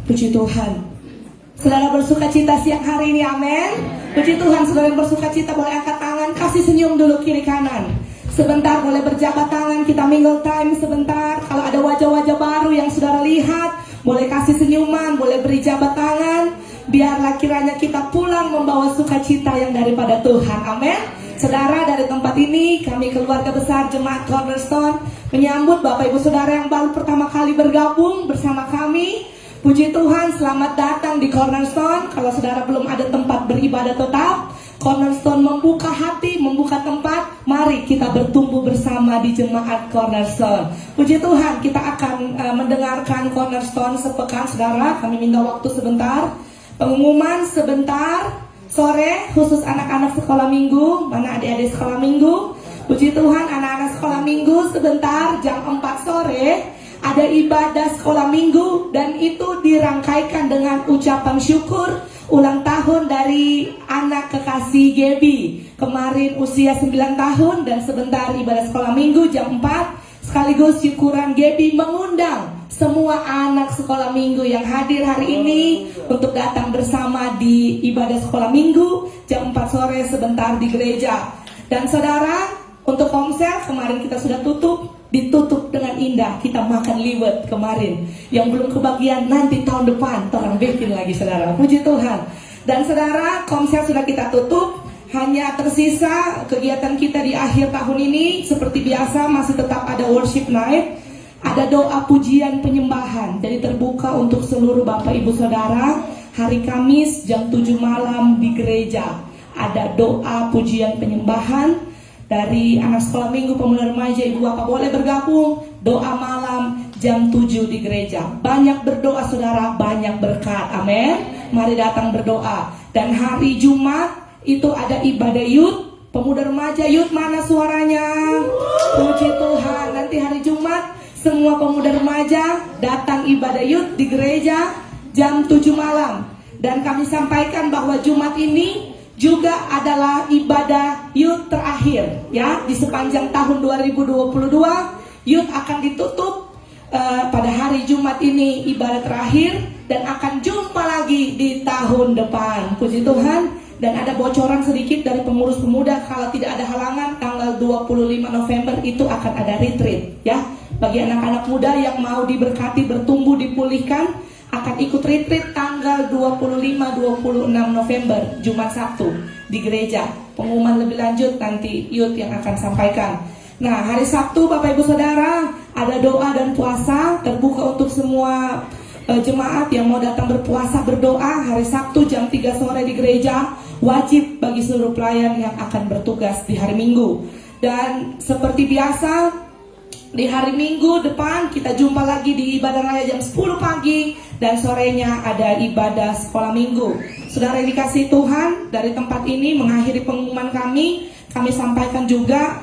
Puji Tuhan. Saudara bersuka cita siang hari ini, amin. Puji Tuhan, saudara yang bersuka cita boleh angkat tangan. tangan, kasih senyum dulu kiri kanan. Sebentar boleh berjabat tangan, kita mingle time sebentar. Kalau ada wajah-wajah baru yang saudara lihat, boleh kasih senyuman, boleh beri jabat tangan. Biarlah kiranya kita pulang membawa sukacita yang daripada Tuhan. Amin. Saudara, dari tempat ini kami keluarga besar Jemaat Cornerstone menyambut Bapak Ibu Saudara yang baru pertama kali bergabung bersama kami. Puji Tuhan, selamat datang di Cornerstone. Kalau saudara belum ada tempat beribadah tetap, Cornerstone membuka hati, membuka tempat. Mari kita bertumbuh bersama di Jemaat Cornerstone. Puji Tuhan, kita akan mendengarkan Cornerstone sepekan. Saudara, kami minta waktu sebentar. Pengumuman sebentar. Sore khusus anak-anak sekolah minggu. Mana adik-adik sekolah minggu? Puji Tuhan, anak-anak sekolah minggu sebentar jam 4 sore ada ibadah sekolah minggu, dan itu dirangkaikan dengan ucapan syukur ulang tahun dari anak kekasih Gaby. Kemarin usia 9 tahun, dan sebentar ibadah sekolah minggu jam 4 sekaligus syukuran. Gaby mengundang semua anak sekolah minggu yang hadir hari ini untuk datang bersama di ibadah sekolah minggu jam 4 sore sebentar di gereja. Dan saudara, untuk konser kemarin kita sudah ditutup dengan indah. Kita makan liwet kemarin. Yang belum kebagian nanti tahun depan orang bikin lagi, saudara. Puji Tuhan. Dan saudara, konser sudah kita tutup. Hanya tersisa kegiatan kita di akhir tahun ini. Seperti biasa masih tetap ada worship night. Ada doa pujian penyembahan. Jadi terbuka untuk seluruh Bapak Ibu Saudara. Hari Kamis jam 7 malam di gereja. Ada doa pujian penyembahan dari anak sekolah minggu, pemuda remaja, ibu bapak boleh bergabung. Doa malam jam 7 di gereja. Banyak berdoa saudara, banyak berkat. Amin. Mari datang berdoa. Dan hari Jumat itu ada ibadah youth. Pemuda remaja youth, mana suaranya? Puji Tuhan. Nanti hari Jumat semua pemuda remaja datang ibadah youth di gereja jam 7 malam. Dan kami sampaikan bahwa Jumat ini juga adalah ibadah youth terakhir ya. Di sepanjang tahun 2022 youth akan ditutup pada hari Jumat ini, ibadah terakhir, dan akan jumpa lagi di tahun depan. Puji Tuhan. Dan ada bocoran sedikit dari pengurus pemuda, kalau tidak ada halangan tanggal 25 November itu akan ada retreat ya. Bagi anak-anak muda yang mau diberkati, bertumbuh, dipulihkan, akan ikut retreat tanggal 25-26 November, Jumat Sabtu di gereja. Pengumuman lebih lanjut nanti youth yang akan sampaikan. Nah, hari Sabtu Bapak Ibu Saudara ada doa dan puasa terbuka untuk semua jemaat yang mau datang berpuasa berdoa. Hari Sabtu jam 3 sore di gereja, wajib bagi seluruh pelayan yang akan bertugas di hari Minggu. Dan seperti biasa di hari Minggu depan kita jumpa lagi di ibadah raya jam 10 pagi, dan sorenya ada ibadah sekolah minggu. Saudara yang dikasihi Tuhan, dari tempat ini mengakhiri pengumuman kami sampaikan juga